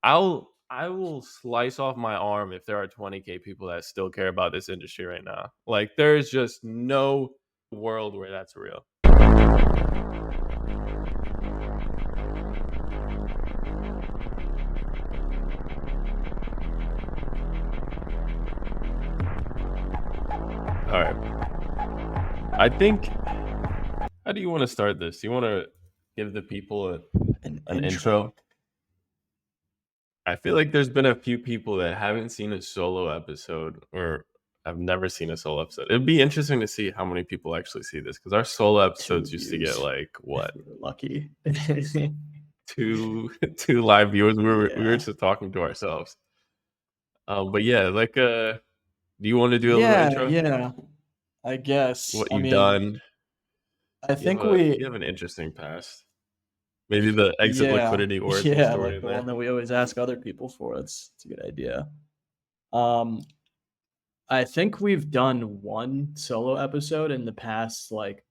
I will slice off my arm if there are 20K people that still care about this industry right now. Like, there's just no world where that's real. All right. I think. How do you want to start this? You want to give the people an intro? I feel like there's been a few people that haven't seen a solo episode or have never seen a solo episode. It'd be interesting to see how many people actually see this, because our solo episodes used to get like what? We were lucky. two live viewers. We were Yeah. just talking to ourselves. But yeah, like do you want to do a little intro? Yeah. I guess. What you've done? I think you have an interesting past. Maybe the exit liquidity origin story. Like the one that we always ask other people for. It's a good idea. I think we've done one solo episode in the past like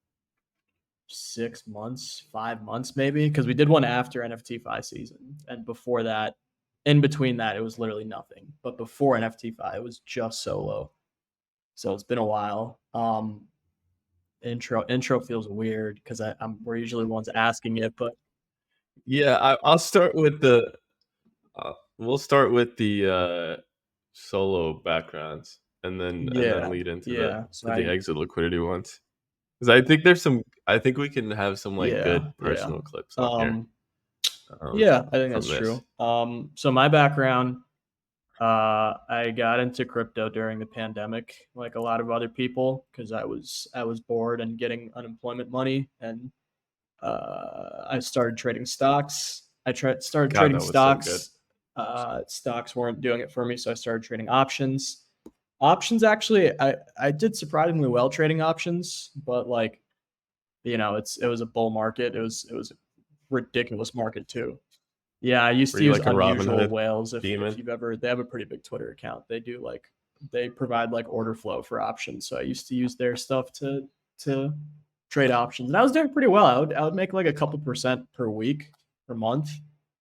6 months, 5 months maybe, because we did one after NFT-Fi season, and before that, in between that, it was literally nothing. But before NFT-Fi, it was just solo. So it's been a while. Intro feels weird because we're usually the ones asking it, but yeah, I'll start with the. We'll start with the solo backgrounds, and then lead into the exit liquidity ones. Because I think there's some. I think we can have some like good personal clips on here. I think that's true. So my background, I got into crypto during the pandemic, like a lot of other people, because I was bored and getting unemployment money, and I started trading stocks. Started trading stocks. So stocks weren't doing it for me, so I started trading options. Options, actually, I did surprisingly well trading options, but like, it was a bull market. It was a ridiculous market too. Yeah, I used to use Unusual Whales. If you've ever, they have a pretty big Twitter account. They provide like order flow for options. So I used to use their stuff to trade options, and I was doing pretty well. I would make like a couple percent per week, per month.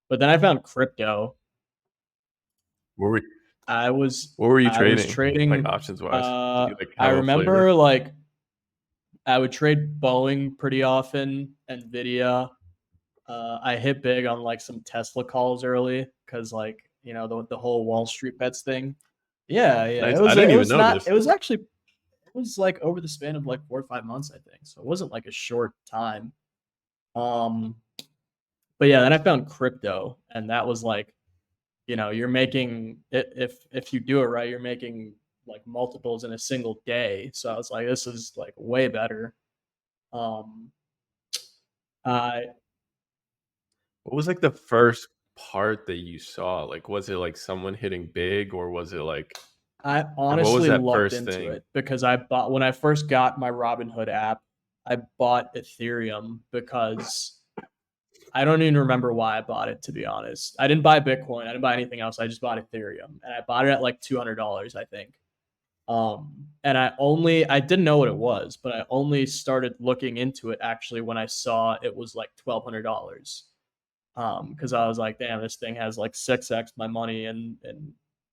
But then I found crypto. What were you trading? I was trading like options wise. I remember like I would trade Boeing pretty often, Nvidia. I hit big on like some Tesla calls early because like the whole Wall Street bets thing. Yeah. Nice. I didn't even know this. It was actually like over the span of like 4 or 5 months, I think. So it wasn't like a short time. But yeah, then I found crypto, and that was like, you're making it, if you do it right, you're making like multiples in a single day. So I was like, this is like way better. What was like the first part that you saw? Like, was it like someone hitting big, or was it like? I honestly looked into it because when I first got my Robinhood app, I bought Ethereum because I don't even remember why I bought it, to be honest. I didn't buy Bitcoin. I didn't buy anything else. I just bought Ethereum, and I bought it at like $200, I think. And I didn't know what it was, but I only started looking into it actually when I saw it was like $1,200. Because I was like, damn, this thing has like 6x my money, and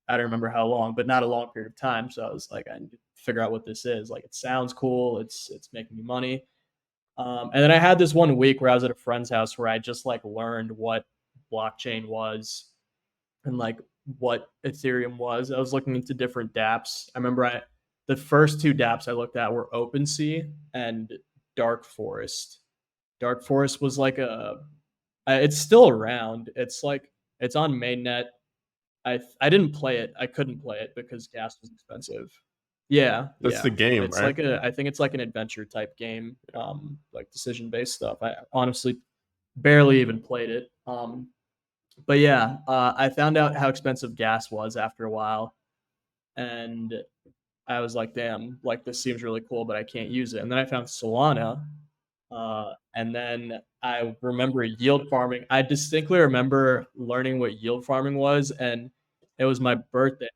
I don't remember how long, but not a long period of time. So I was like, I need to figure out what this is. Like, it sounds cool. It's making me money. And then I had this one week where I was at a friend's house where I just like learned what blockchain was and like what Ethereum was. I was looking into different dApps. I remember the first 2 dApps I looked at were OpenSea and Dark Forest. Dark Forest was like it's still around. It's on mainnet. I didn't play it. I couldn't play it because gas was expensive. Yeah, that's the game. It's right? I think it's like an adventure type game, like decision based stuff. I honestly barely even played it. But yeah, I found out how expensive gas was after a while, and I was like, damn, like this seems really cool, but I can't use it. And then I found Solana, and then I remember yield farming. I distinctly remember learning what yield farming was, and it was my birthday.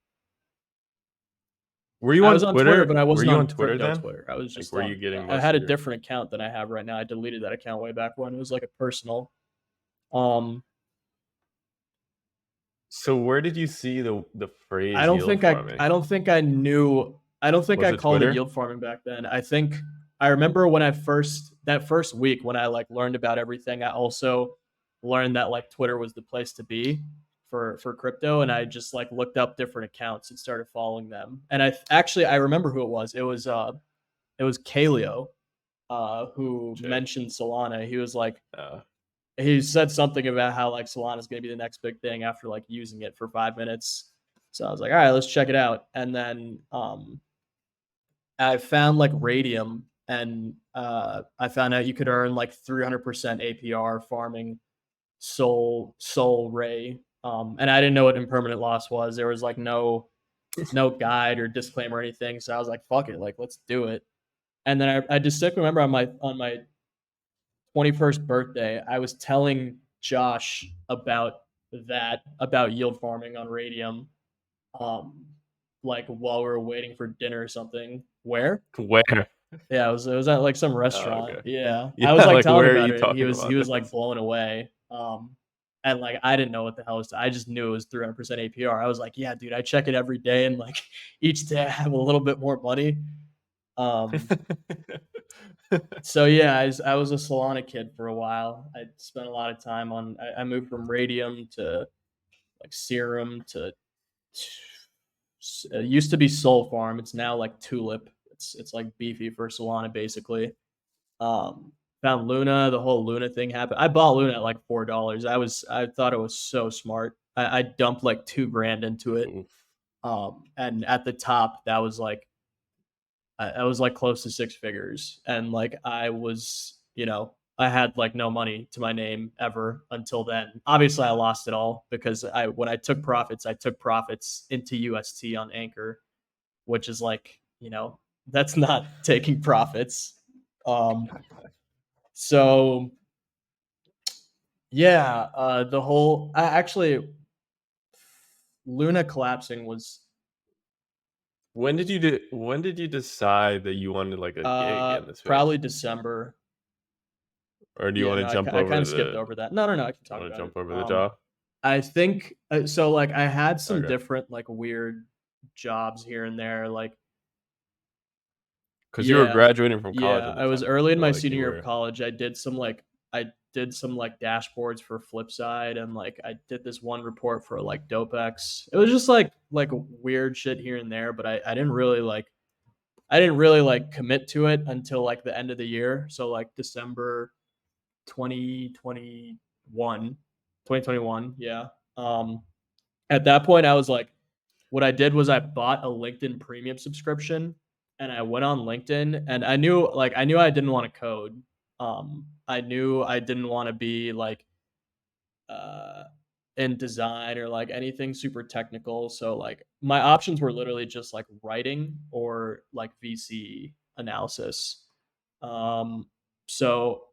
Were you on Twitter? But I wasn't on Twitter then? Twitter. I was just were you getting? I had a different account than I have right now. I deleted that account way back when. It was like a personal. So where did you see the I phrase don't yield think farming? I don't think I knew. I don't think Was I it called it Twitter? yield farming back then. I think I remember when that first week when I like learned about everything. I also learned that like Twitter was the place to be for crypto, and I just like looked up different accounts and started following them. And I remember who it was. It was Kaleo, who Shit. mentioned Solana. He was like, Uh, he said something about how like Solana is going to be the next big thing after like using it for 5 minutes. So I was like, all right, let's check it out. And then I found like Radium, and I found out you could earn like 300% APR farming Soul Ray. And I didn't know what impermanent loss was. There was like no guide or disclaimer or anything. So I was like, fuck it, like let's do it. And then I distinctly remember on my 21st birthday, I was telling Josh about yield farming on Radium, um, like while we were waiting for dinner or something. Where? where? Yeah, it was at like some Oh, restaurant. okay. Yeah, I was Yeah, like like telling him where are about you it, and talking he about was like this? blown away. And like I didn't know what the hell it was. I just knew it was 300% APR. I was like, yeah, dude, I check it every day, and like each day I have a little bit more money. Um, so yeah, I was a Solana kid for a while. I spent a lot of time on. I moved from Radium to like Serum to it used to be Soul Farm. It's now like Tulip. It's like beefy for Solana basically. Um, Found Luna. The whole Luna thing happened. I bought Luna at like $4. I thought it was so smart. I dumped like 2 grand into it. Oof. And at the top that was like I was like close to 6 figures, and like I was, I had like no money to my name ever until then. Obviously, I lost it all because when I took profits into UST on Anchor, which is like, that's not taking profits. Um, so yeah, the whole actually Luna collapsing was When did you decide that you wanted like a gig in the probably space? December. Or do you Yeah, want to no, jump I kind over of skipped the over that. No, no, no, I can talk want to about it. jump over the job? I think so. Like, I had some Okay. different, like, weird jobs here and there. Like, Because you were yeah, graduating from college yeah. at the I was time. early in So my like senior you year of were college. I did some like dashboards for Flipside, and like I did this one report for like DopeX. It was just like weird shit here and there, but I didn't really like commit to it until like the end of the year. So like December 2021, 2021. Yeah. Um, at that point, I was like, what I did was I bought a LinkedIn premium subscription, and I went on LinkedIn, and I knew I didn't want to code. I knew I didn't want to be like uh in design or like anything super technical. So like my options were literally just like writing or like VC analysis. Um so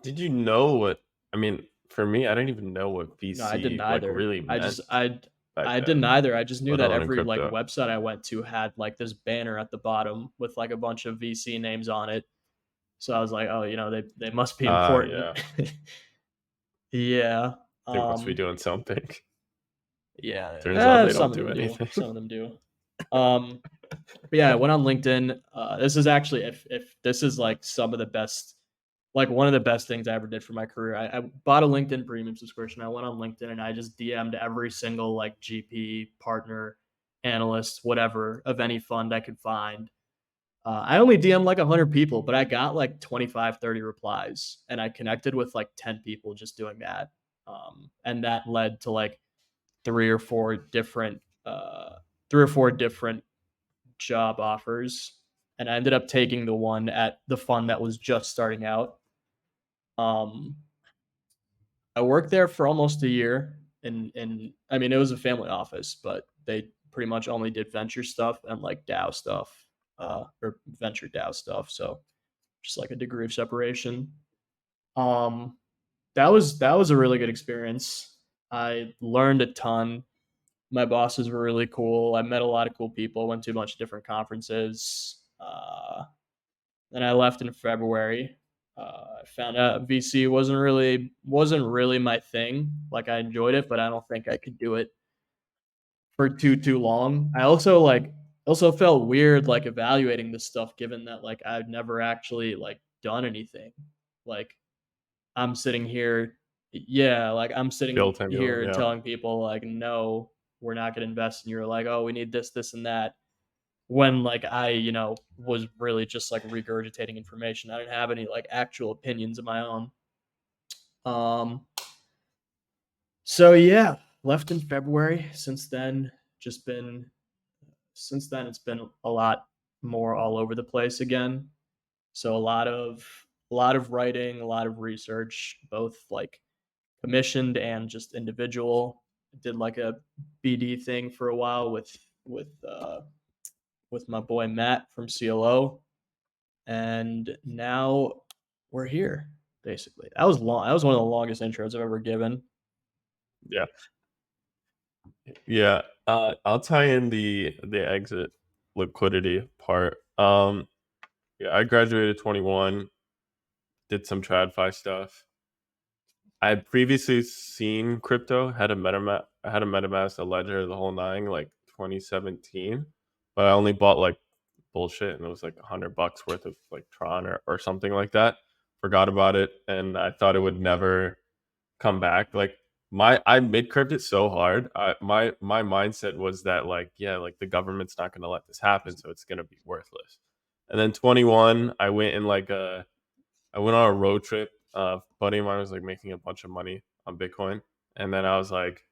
did you know what I mean, for me, I didn't even know what no, I didn't VC like either. really meant back I didn't then, either. I just knew let that alone in every like crypto. website I went to had like this banner at the bottom with like a bunch of VC names on it. So I was like, oh, they must be important. Yeah. Yeah. They must be Um doing something. yeah. Turns out they Some don't of do them do. anything. Some of them do. Um but yeah, I went on LinkedIn. This is actually if this is like some of the best, like one of the best things I ever did for my career. I bought a LinkedIn premium subscription. I went on LinkedIn and I just DM'd every single like GP, partner, analyst, whatever of any fund I could find. I only DM'd like 100 people, but I got like 25, 30 replies, and I connected with like 10 people just doing that. And that led to like three or four different, uh, three or four different job offers, and I ended up taking the one at the fund that was just starting out. Um, I worked there for almost a year, and I mean it was a family office, but they pretty much only did venture stuff and like DAO stuff, or venture DAO stuff. So just like a degree of separation. Um, that was a really good experience. I learned a ton. My bosses were really cool. I met a lot of cool people. Went to a bunch of different conferences. Then I left in February. I found out VC wasn't really my thing. Like, I enjoyed it, but I don't think I could do it for too long. I also felt weird like evaluating this stuff, given that like I've never actually like done anything. Like, I'm sitting here, yeah, like I'm sitting Built anyone, here yeah. telling people like, no, we're not going to invest, and you're like, oh, we need this, and that. When like I, was really just like regurgitating information. I didn't have any like actual opinions of my own. Um, so yeah, left in February. Since then it's been a lot more all over the place again. So a lot of writing, a lot of research, both like commissioned and just individual. Did like a BD thing for a while with uh, with my boy Matt from CLO, and now we're here. Basically, that was long. That was one of the longest intros I've ever given. Yeah. Yeah. I'll tie in the exit liquidity part. Yeah, I graduated 21, did some TradFi stuff. I had previously seen crypto, had a MetaMask, a Ledger, the whole nine, like 2017, but I only bought like bullshit, and it was like $100 worth of like Tron or something like that. Forgot about it, and I thought it would never come back. Like I mid curved it so hard. My mindset was that like, yeah, like the government's not going to let this happen, so it's going to be worthless. And then 21, I went on a road trip. Buddy of mine was like making a bunch of money on Bitcoin, and then I was like,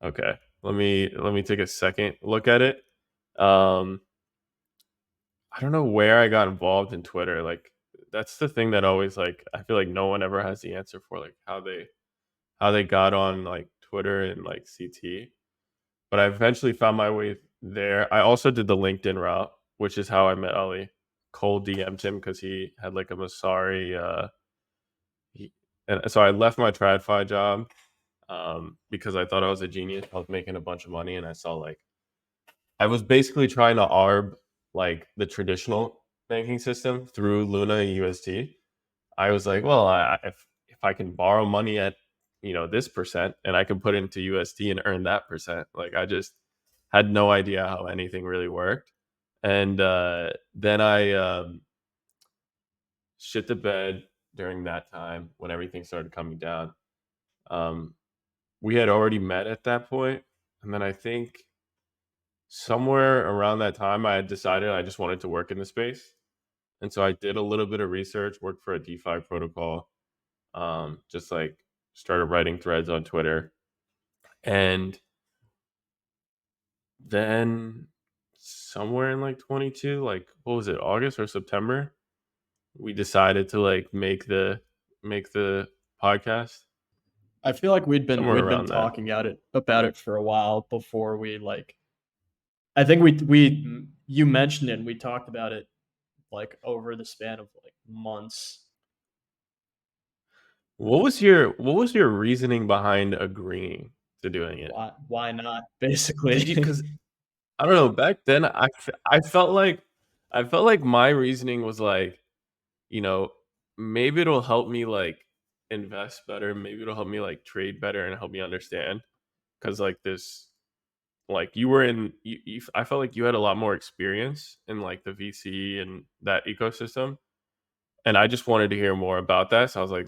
okay, let me take a second look at it. Um, I don't know where I got involved in Twitter. Like that's the thing that always like I feel like no one ever has the answer for, like how they got on like Twitter and like CT. But I eventually found my way there. I also did the LinkedIn route, which is how I met Ali. Cole DM'd him because he had like a Masari. And so I left my TradFi job because I thought I was a genius. I was making a bunch of money, and I saw like I was basically trying to arb like the traditional banking system through Luna USD. I was like, well, if I can borrow money at this percent, and I can put it into USD and earn that percent, like I just had no idea how anything really worked. And then I shit the bed during that time when everything started coming down. Um, we had already met at that point, and then I think somewhere around that time I had decided I just wanted to work in the space, and so I did a little bit of research, worked for a DeFi protocol, just like started writing threads on Twitter, and then somewhere in like 22, like what was it, August or September, we decided to like make the podcast. I feel like we'd been Somewhere we'd been around then. talking about it for a while before we like. I think we you mentioned it, and we talked about it like over the span of like months. What was your reasoning behind agreeing to doing it? Why not? Did you? Basically, Because I don't know. Back then, I felt like my reasoning was like, you know, maybe it'll help me like invest better. Maybe it'll help me like trade better and help me understand. Because like this, like you were in, I felt like you had a lot more experience in like the VC and that ecosystem, and I just wanted to hear more about that. So I was like,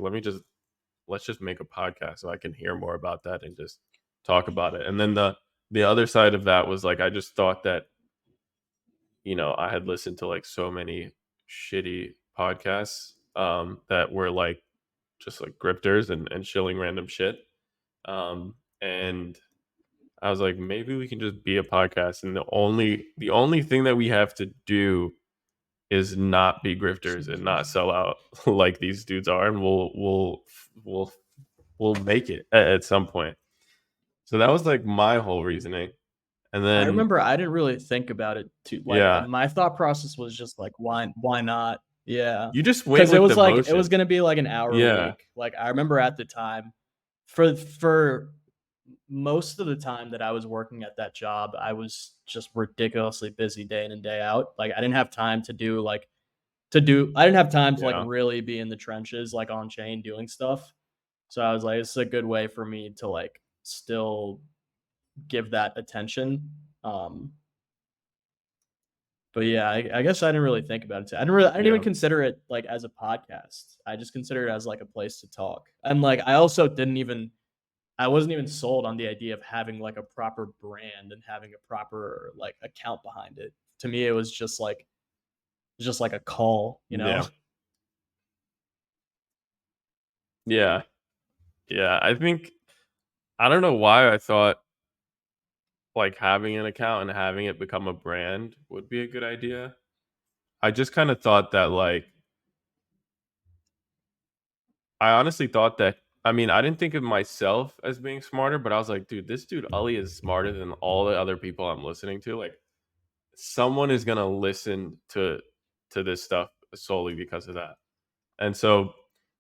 let's just make a podcast so I can hear more about that and just talk about it. And then the other side of that was like I just thought that I had listened to like so many shitty podcasts that were like just like grifters and shilling random shit. And I was like, maybe we can just be a podcast, and the only thing that we have to do is not be grifters and not sell out like these dudes are, and we'll we'll make it at some point. So that was like my whole reasoning. And I then remember I didn't really think about it too. Like, yeah, my thought process was just like, why not? Yeah, you just went because it with was the like it was motion. gonna be like an hour a Yeah. week. Like, I remember at the time, for most of the time that I was working at that job, I was just ridiculously busy day in and day out. Like, I didn't have time to do like I didn't have time to like really be in the trenches, like on chain doing stuff. So I was like, it's a good way for me to like still give that attention. But yeah, I guess I didn't really think about it. I didn't even consider it like as a podcast. I just consider it as like a place to talk. And like I also I wasn't even sold on the idea of having like a proper brand and having a proper like account behind it. To me, it was just like a call, you know? Yeah. I think I don't know why I thought like having an account and having it become a brand would be a good idea. I just kind of thought that like I honestly thought that I mean, I didn't think of myself as being smarter, but I was like, dude, this dude Ully is smarter than all the other people I'm listening to. Like someone is going to listen to this stuff solely because of that. And so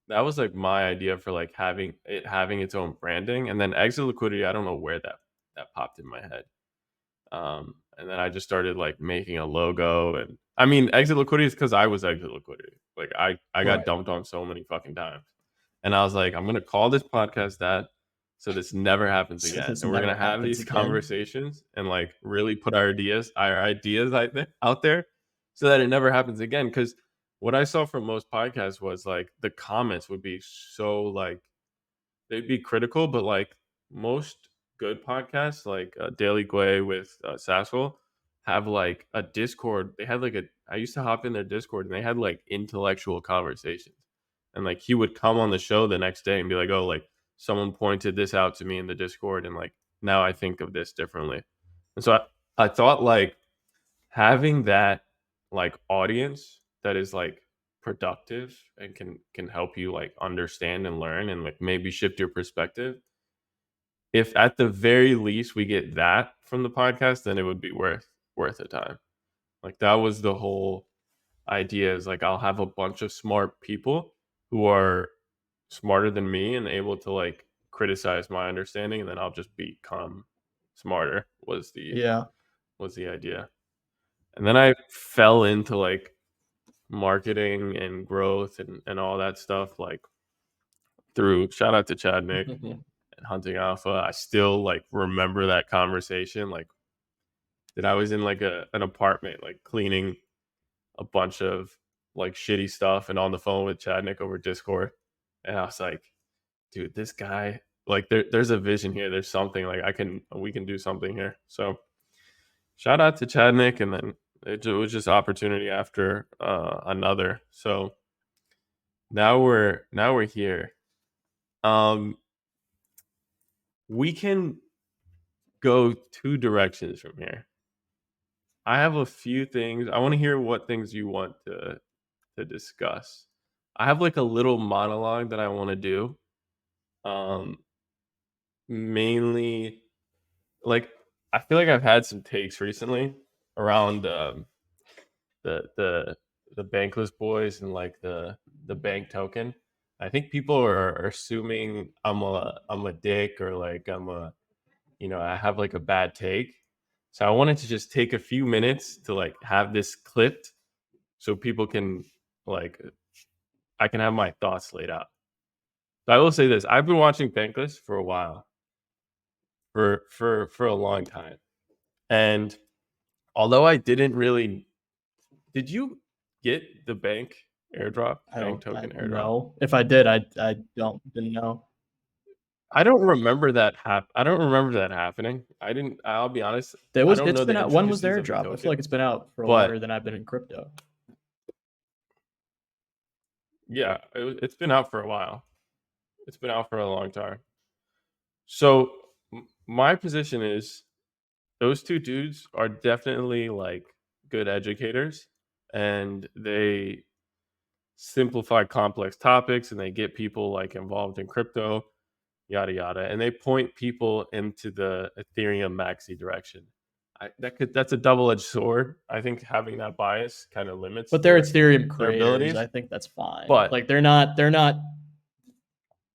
that was like my idea for like having its own branding. And then exit liquidity, I don't know where that popped in my head. And then I just started like making a logo, and I mean exit liquidity is because I was exit liquidity. Like I got dumped on so many fucking times, and I was like, I'm gonna call this podcast that, so this never happens again, and we're gonna have these conversations and like really put our ideas out there, so that it never happens again. Because what I saw from most podcasts was like the comments would be so like they'd be critical, but like most good podcasts, like Daily Gway with Sassel, have like a Discord. They had like I used to hop in their Discord, and they had like intellectual conversations. And like he would come on the show the next day and be like, "Oh, like someone pointed this out to me in the Discord, and like now I think of this differently." And so I thought like having that like audience that is like productive and can help you like understand and learn and like maybe shift your perspective, if at the very least we get that from the podcast, then it would be worth the time. Like that was the whole idea, is like I'll have a bunch of smart people who are smarter than me and able to like criticize my understanding, and then I'll just become smarter was the idea. And then I fell into like marketing and growth and all that stuff, like through shout out to Chad Nick and Hunting Alpha. I still like remember that conversation, like that I was in like an apartment, like cleaning a bunch of like shitty stuff and on the phone with Chad Nick over Discord. And I was like, dude, this guy, like there's a vision here. There's something like we can do something here. So shout out to Chad Nick, and then it was just opportunity after another. So now we're here. We can go two directions from here. I have a few things. I want to hear what things you want to discuss. I have like a little monologue that I want to do. Mainly like I feel like I've had some takes recently around the the the Bankless boys and like the bank token. I think people are assuming I'm a dick, or like I have like a bad take. So I wanted to just take a few minutes to like have this clipped so people can like I can have my thoughts laid out. So I will say this: I've been watching Bankless for a while, for a long time, and although I didn't really, did you get the bank airdrop, bank token airdrop? No. If I did, I didn't know. I don't remember that I don't remember that happening. I didn't. I'll be honest. I don't know the out. When was the intricacies of the airdrop? I token. feel like it's been out for longer than I've been in crypto. Yeah, it's been out for a while. It's been out for a long time. So my position is those two dudes are definitely like good educators, and they simplify complex topics, and they get people like involved in crypto, yada yada, and they point people into the Ethereum maxi direction. That's a double-edged sword. I think having that bias kind of limits. But they're Ethereum creators. Abilities. I think that's fine. But like they're not.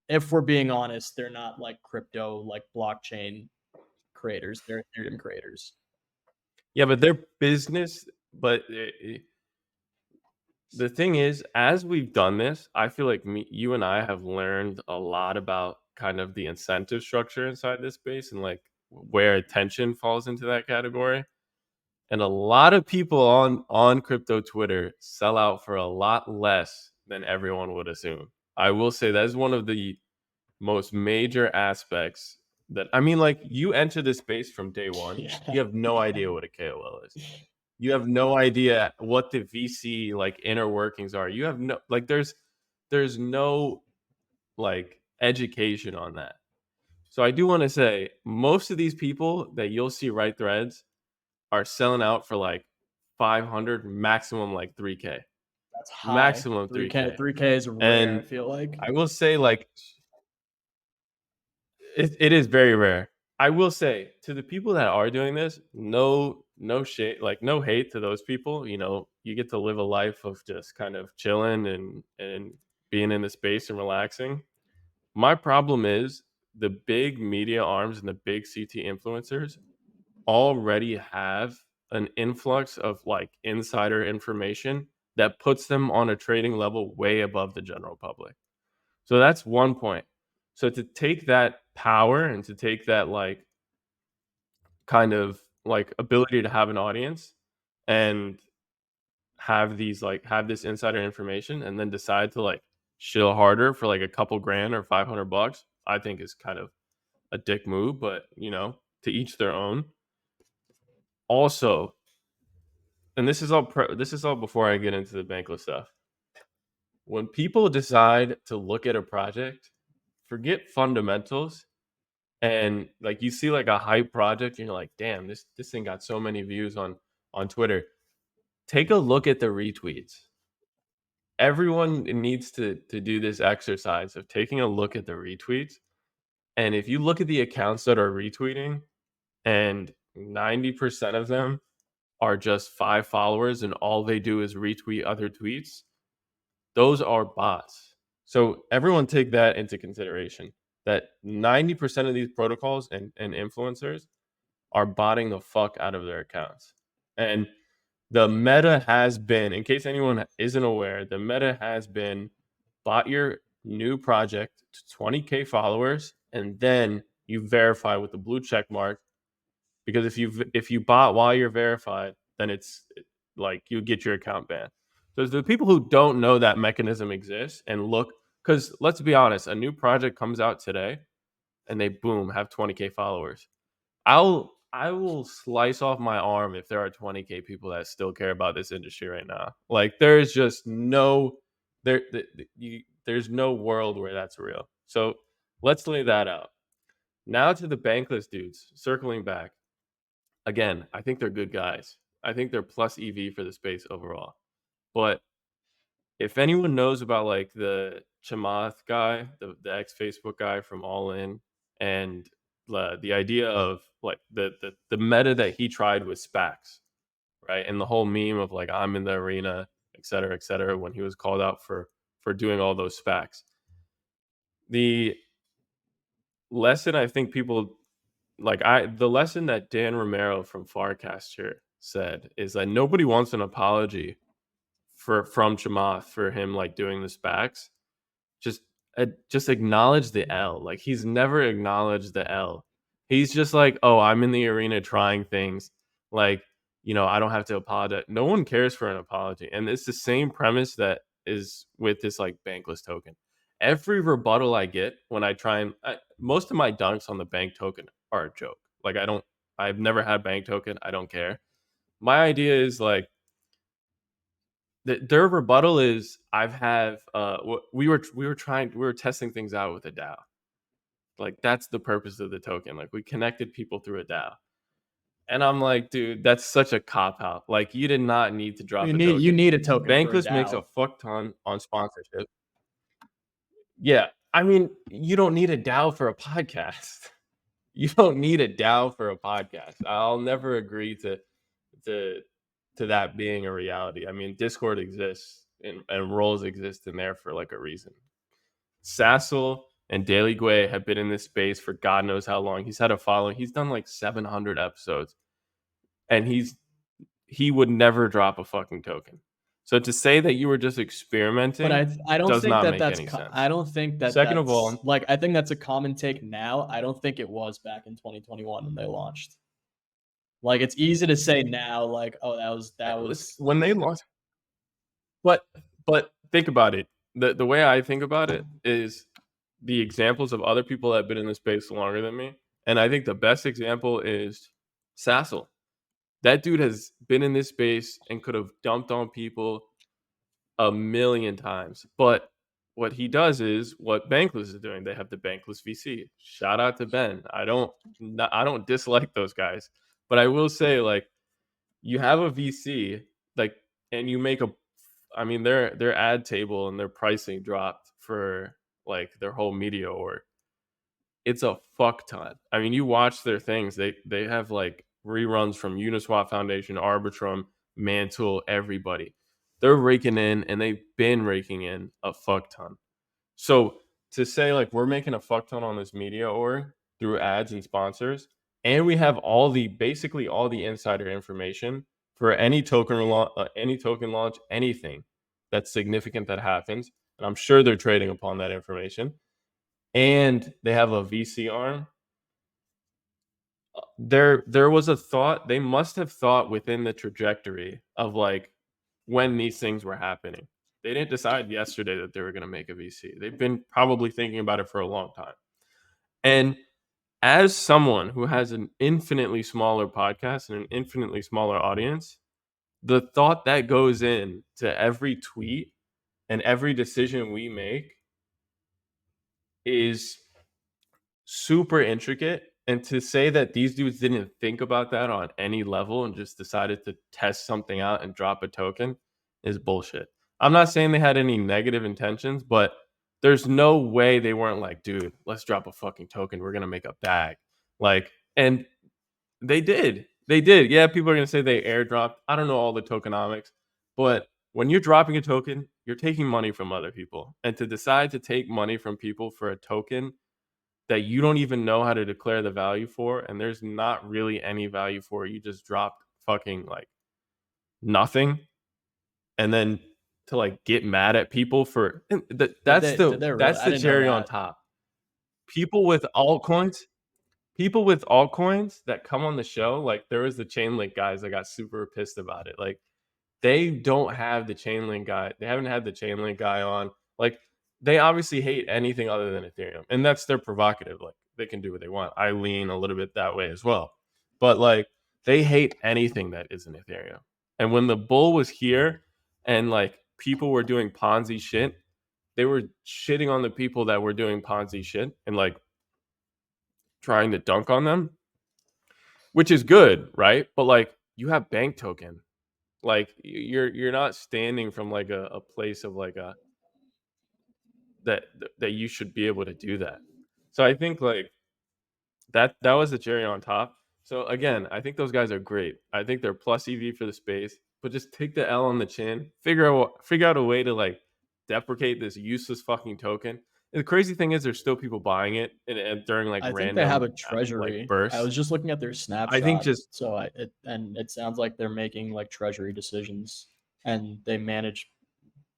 If we're being honest, they're not like crypto, like blockchain creators. They're Ethereum creators. Yeah, but their business. But the thing is, as we've done this, I feel like you and I have learned a lot about kind of the incentive structure inside this space and like where attention falls into that category. And a lot of people on crypto Twitter sell out for a lot less than everyone would assume. I will say that is one of the most major aspects that, I mean, like, you enter this space from day one, you have no idea what a KOL is. You have no idea what the VC like inner workings are. You have no, like, there's no like education on that. So I do want to say most of these people that you'll see write threads are selling out for like 500, maximum like 3K. That's high. Maximum 3K. 3K. 3K is rare, I And feel like. I will say, like, it is very rare. I will say to the people that are doing this, no shit, like no hate to those people. You know, you get to live a life of just kind of chilling and being in the space and relaxing. My problem is the big media arms and the big CT influencers already have an influx of like insider information that puts them on a trading level way above the general public. So that's one point. So to take that power and to take that like kind of like ability to have an audience and have these like have this insider information and then decide to like shill harder for like a couple grand or 500 bucks, I think is kind of a dick move, but you know, to each their own. Also, and this is all before I get into the Bankless stuff. When people decide to look at a project, forget fundamentals, and like you see like a hype project and you're like, damn, this thing got so many views on Twitter. Take a look at the retweets. Everyone needs to do this exercise of taking a look at the retweets. And if you look at the accounts that are retweeting and 90% of them are just 5 followers and all they do is retweet other tweets, those are bots. So everyone take that into consideration, that 90% of these protocols and influencers are botting the fuck out of their accounts. And the meta has been, in case anyone isn't aware, the meta has been bot your new project to 20K followers and then you verify with the blue check mark, because if you bot while you're verified, then it's like you get your account banned. So the people who don't know that mechanism exists and look, because let's be honest, a new project comes out today and they boom have 20K followers. I will slice off my arm if there are 20K people that still care about this industry right now. Like there's just no there's no world where that's real. So let's lay that out. Now to the Bankless dudes, circling back. Again, I think they're good guys. I think they're plus EV for the space overall. But if anyone knows about like the Chamath guy, the ex Facebook guy from All In, and the idea of like the meta that he tried with SPACs, right? And the whole meme of like I'm in the arena, et cetera, when he was called out for doing all those SPACs. The lesson I think people the lesson that Dan Romero from Farcaster said is that nobody wants an apology from Chamath for him like doing the SPACs. Just acknowledge the L. Like he's never acknowledged the L. He's just like, oh, I'm in the arena trying things. Like, you know, I don't have to apologize. No one cares for an apology. And it's the same premise that is with this like Bankless token. Every rebuttal I get when I try and most of my dunks on the bank token are a joke. Like I've never had bank token. I don't care. My idea is like their rebuttal is we were testing things out with a DAO. Like that's the purpose of the token. Like we connected people through a DAO. And I'm like, dude, that's such a cop out. Like you did not need to drop a token. You need a token for a Bankless DAO. makes a fuck ton on sponsorship. Yeah. I mean, you don't need a DAO for a podcast. You don't need a DAO for a podcast. I'll never agree to that being a reality. I mean, Discord exists and roles exist in there for like a reason. Sassel and Daily Guay have been in this space for God knows how long. He's had a following. He's done like 700 episodes, and he would never drop a fucking token. So to say that you were just experimenting, but I don't does think not that make that's any sense. I don't think that Second of that's all, like, I think that's a common take now. I don't think it was back in 2021 when they launched. Like, it's easy to say now, like, oh, that listen, was. when they launched, but think about it. The way I think about it is the examples of other people that have been in the space longer than me, and I think the best example is Sassel. That dude has been in this space and could have dumped on people a million times. But what he does is what Bankless is doing. They have the Bankless VC. Shout out to Ben. I don't dislike those guys, but I will say, like, you have a VC, like, and you make a, I mean, their ad table and their pricing dropped for like their whole media org. It's a fuck ton. I mean, you watch their things. They have like reruns from Uniswap Foundation, Arbitrum, Mantle, everybody. They're raking in, and they've been raking in a fuck ton. So to say like we're making a fuck ton on this media org through ads and sponsors, and we have basically all the insider information for any token launch, anything that's significant that happens, and I'm sure they're trading upon that information. And they have a VC arm. There was a thought. They must have thought within the trajectory of like when these things were happening. They didn't decide yesterday that they were going to make a VC. They've been probably thinking about it for a long time. And as someone who has an infinitely smaller podcast and an infinitely smaller audience, the thought that goes in to every tweet and every decision we make is super intricate. And to say that these dudes didn't think about that on any level and just decided to test something out and drop a token is bullshit. I'm not saying they had any negative intentions, but there's no way they weren't like, dude, let's drop a fucking token. We're gonna make a bag. Like, and they did. They did. Yeah, people are gonna say they airdropped. I don't know all the tokenomics, but when you're dropping a token, you're taking money from other people. And to decide to take money from people for a token that you don't even know how to declare the value for, and there's not really any value for it. You just dropped fucking like nothing, and then to like get mad at people for Did they really? that's I the didn't know cherry on that. top. People with altcoins, people with altcoins that come on the show, like there was the Chainlink guys that got super pissed about it. Like they don't have the Chainlink guy. They haven't had the Chainlink guy on. Like they obviously hate anything other than Ethereum, and that's their prerogative. Like they can do what they want. I lean a little bit that way as well, but like they hate anything that isn't Ethereum. And when the bull was here, and like people were doing Ponzi shit, they were shitting on the people that were doing Ponzi shit and like trying to dunk on them, which is good, right? But like you have bank token, like you're not standing from like a place of like a that that you should be able to do that. So I think like that was the cherry on top. So again, I think those guys are great. I think they're plus EV for the space, but just take the L on the chin. Figure out a way to like deprecate this useless fucking token. And the crazy thing is, there's still people buying it and during like I think they have random a like treasury. I bursts. was just looking at their I think snapshot, just so and it sounds like they're making like treasury decisions, and they manage.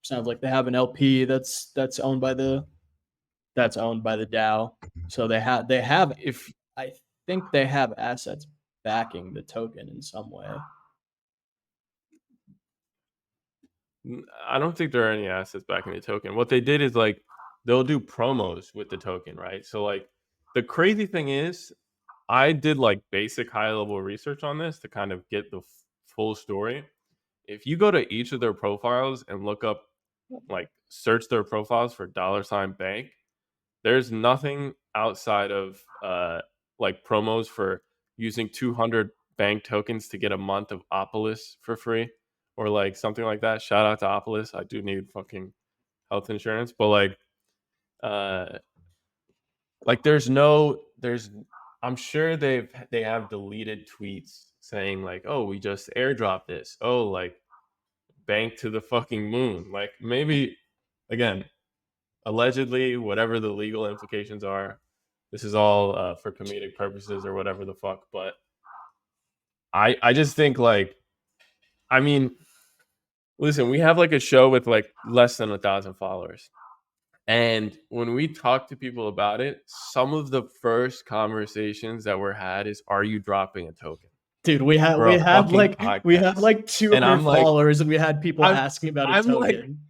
Sounds like they have an LP that's owned by the DAO. So they have. if I think they have assets backing the token in some way. I don't think there are any assets backing the token. What they did is like they'll do promos with the token, right? So like the crazy thing is I did like basic high level research on this to kind of get the full story. If you go to each of their profiles and look up like search their profiles for $bank, there's nothing outside of like promos for using 200 bank tokens to get a month of Opolis for free or like something like that. Shout out to Opolis. I do need fucking health insurance, but uh there's I'm sure they have deleted tweets saying like, "Oh, we just airdropped this." Oh, like bank to the fucking moon. Like maybe again, allegedly, whatever the legal implications are, this is all for comedic purposes or whatever the fuck. But I just think like, I mean, listen, we have like a show with like less than 1,000 followers. And when we talk to people about it, some of the first conversations that were had is, "Are you dropping a token Dude, we had for we a had fucking like we had podcast?" like And 200 I'm like, followers, and we had people I'm, asking about a I'm like, token.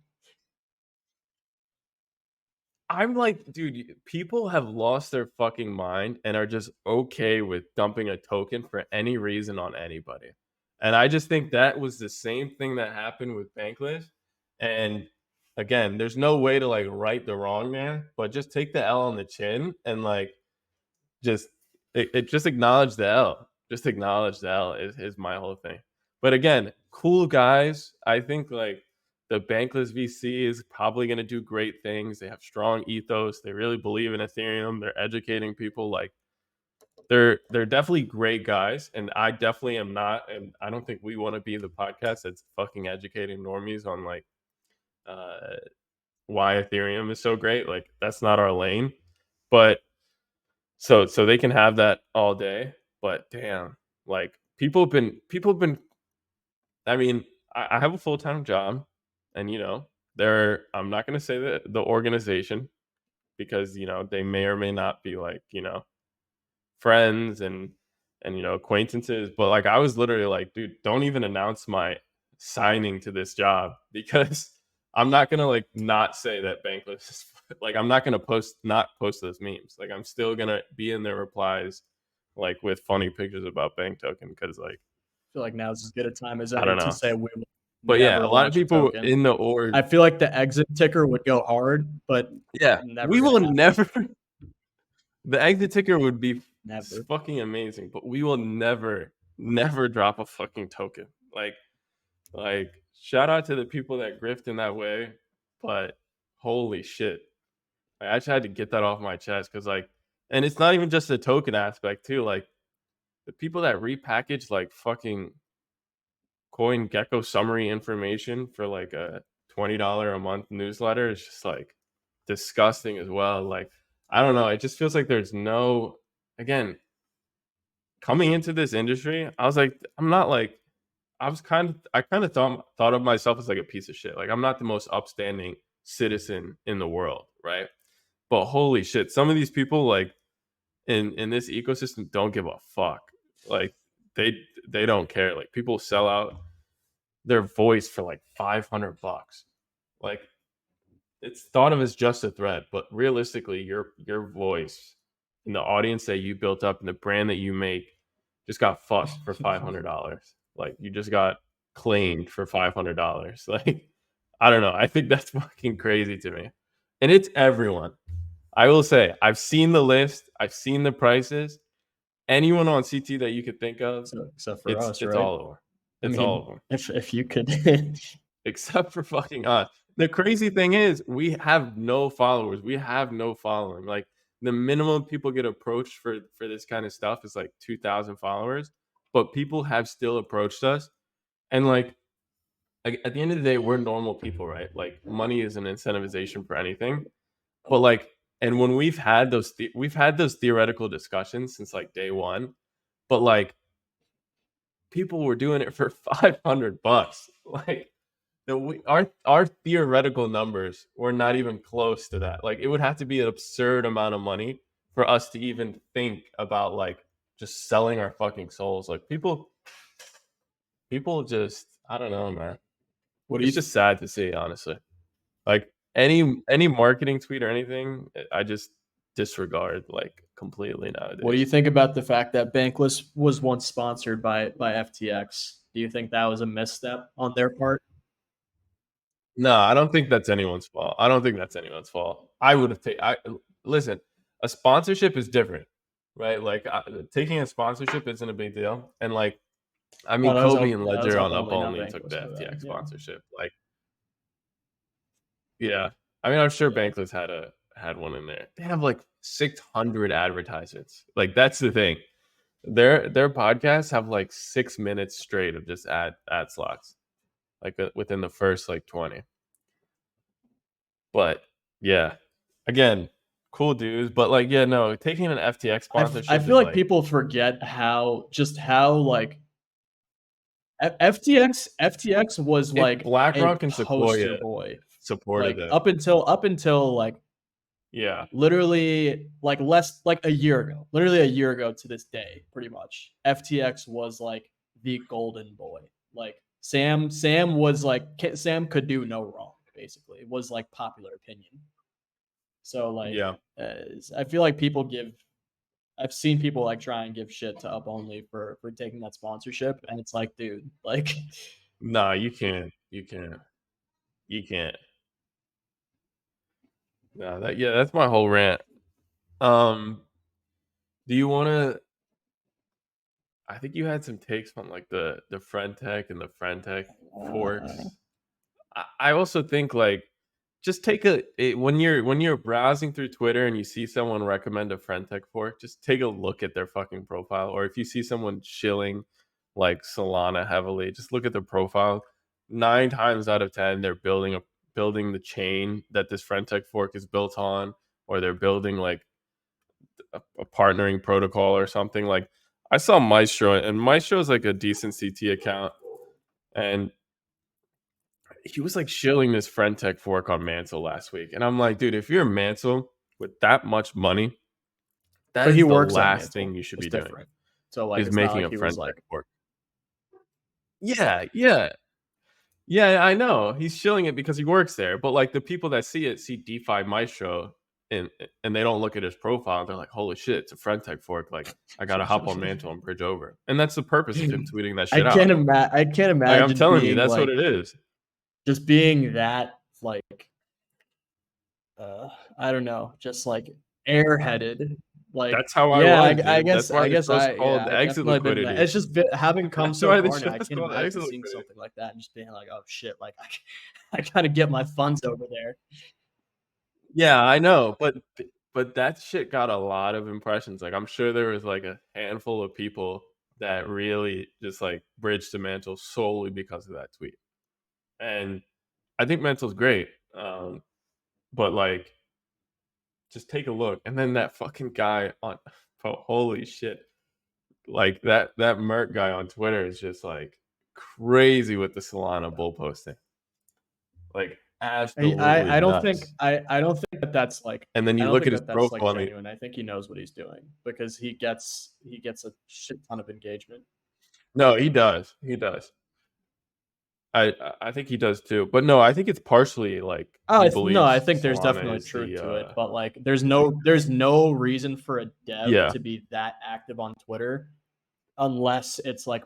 I'm like, dude, people have lost their fucking mind and are just okay with dumping a token for any reason on anybody. And I just think that was the same thing that happened with Bankless. And again, there's no way to like right the wrong there, but just take the L on the chin and like just just acknowledge the L. Just acknowledge the L is my whole thing. But again, cool guys. I think like the Bankless VC is probably going to do great things. They have strong ethos. They really believe in Ethereum. They're educating people. Like they're definitely great guys, and I definitely am not. And I don't think we want to be the podcast that's fucking educating normies on like uh, why Ethereum is so great. Like that's not our lane. But so they can have that all day, but damn, like people have been. I mean, I have a full time job, and they're. I'm not going to say the organization because they may or may not be like friends and acquaintances, but like I was literally like, dude, don't even announce my signing to this job because I'm not gonna like not say that Bankless is like I'm not gonna not post those memes. Like I'm still gonna be in their replies like with funny pictures about Bank Token because like I feel like now's as good a time as I any don't to know. say we will But yeah, never a lot of launch a people token. in the org. I feel like the exit ticker would go hard, but Yeah, never we gonna will happen. never. The exit ticker would be Never. fucking amazing, but we will never drop a fucking token. Like shout out to the people that grift in that way, but holy shit. I just had to get that off my chest because like and it's not even just the token aspect too. Like the people that repackage like fucking coin gecko summary information for like a $20 a month newsletter is just like disgusting as well. Like I don't know. It just feels like there's no again coming into this industry. I was like, I'm not like I kind of thought of myself as like a piece of shit. Like I'm not the most upstanding citizen in the world, right? But holy shit, some of these people like in this ecosystem don't give a fuck. Like they don't care. Like people sell out their voice for like $500. Like it's thought of as just a thread, but realistically, your voice and the audience that you built up and the brand that you make just got fucked for $500. Like you just got claimed for $500. Like I don't know. I think that's fucking crazy to me, and it's everyone. I will say I've seen the list. I've seen the prices. Anyone on CT that you could think of, So, except for it's us, it's right? all over. I It's all mean, of them. if you could Except for fucking us. The crazy thing is, we have no followers. We have no following. Like the minimum people get approached for this kind of stuff is like 2,000 followers, but people have still approached us. And like at the end of the day, we're normal people, right? Like money is an incentivization for anything. But like, and when we've had those theoretical discussions since like day one. But like, people were doing it for $500. Like our theoretical numbers were not even close to that. Like it would have to be an absurd amount of money for us to even think about like just selling our fucking souls. Like people just I don't know, man. what do It's you just sad to see, honestly. Like any marketing tweet or anything, I just disregard like completely what do you nowadays. think about the fact that Bankless was once sponsored by FTX? Do you think that was a misstep on their part? No, I don't think that's anyone's fault. I don't think that's anyone's fault. I would have taken. I listen. A sponsorship is different, right? Like taking a sponsorship isn't a big deal. And like, I Oh, mean, Kobe and that was Ledger up on Up only, not Only took the Bankless, but FTX yeah. sponsorship. Like, yeah. I mean, I'm sure Bankless had one in there. They have like 600 advertisements. Like that's the thing. Their podcasts have like 6 minutes straight of just ad slots, like within the first like 20. But yeah, again, cool dudes. But like, yeah, no, taking an FTX I sponsorship feel is like like, people forget how like FTX was If like BlackRock a and poster Sequoia boy. supported Like it, up until like yeah, literally like a year ago, literally a year ago to this day, pretty much. FTX was like the golden boy. Like Sam was like Sam could do no wrong. Basically, it was like popular opinion. So like, yeah. I feel like people give. I've seen people like try and give shit to Up Only for taking that sponsorship, and it's like, dude, like, Nah, you can't. You can't. You can't. No, that's my whole rant. Do you want to? I think you had some takes on like the friend tech and the friend tech forks. I also think like just take when you're browsing through Twitter and you see someone recommend a friend tech fork, just take a look at their fucking profile. Or if you see someone shilling like Solana heavily, just look at their profile. 9 times out of 10, they're building the chain that this friend tech fork is built on, or they're building like a partnering protocol or something. Like I saw Maestro, and Maestro is like a decent CT account, and he was like shilling this friend tech fork on Mansell last week. And I'm like, dude, if you're Mansell with that much money, that but he is the works at last Mantle. thing you should It's be doing, different. So like, is it's not making like a he was friend tech like, fork. Yeah, yeah. Yeah, I know. He's shilling it because he works there. But like the people that see it see DeFi Maestro and they don't look at his profile. They're like, holy shit, it's a friend tech fork. Like I gotta hop on Mantle and bridge over. And that's the purpose of him tweeting that shit out. I can't Like I'm imagine telling you, being that's what like it is. just being that like I don't know, just like airheaded. Like, That's how I yeah, was, dude. That's why I the guess show's yeah, called I Exit definitely been that. Liquidity. It's just having come That's so why the far now. show I is can't called imagine Exit seeing Liquidity. something like that and just being like, oh shit, like I gotta get my funds over there. Yeah, I know, but that shit got a lot of impressions. Like I'm sure there was like a handful of people that really just like bridged to Mantle solely because of that tweet. And I think Mantle's great. But like just take a look. And then that fucking guy on holy shit. Like that Merc guy on Twitter is just like crazy with the Solana bull posting. Like absolutely nuts. I don't think that that's like And then I you don't look think at his that that's like profile and genuine. I think he knows what he's doing because he gets a shit ton of engagement. no, he does. He does. I think he does too. But no, I think it's partially like Oh, he no, I believes think there's Solana definitely is truth the to it, but like there's no reason for a dev yeah. to be that active on Twitter unless it's like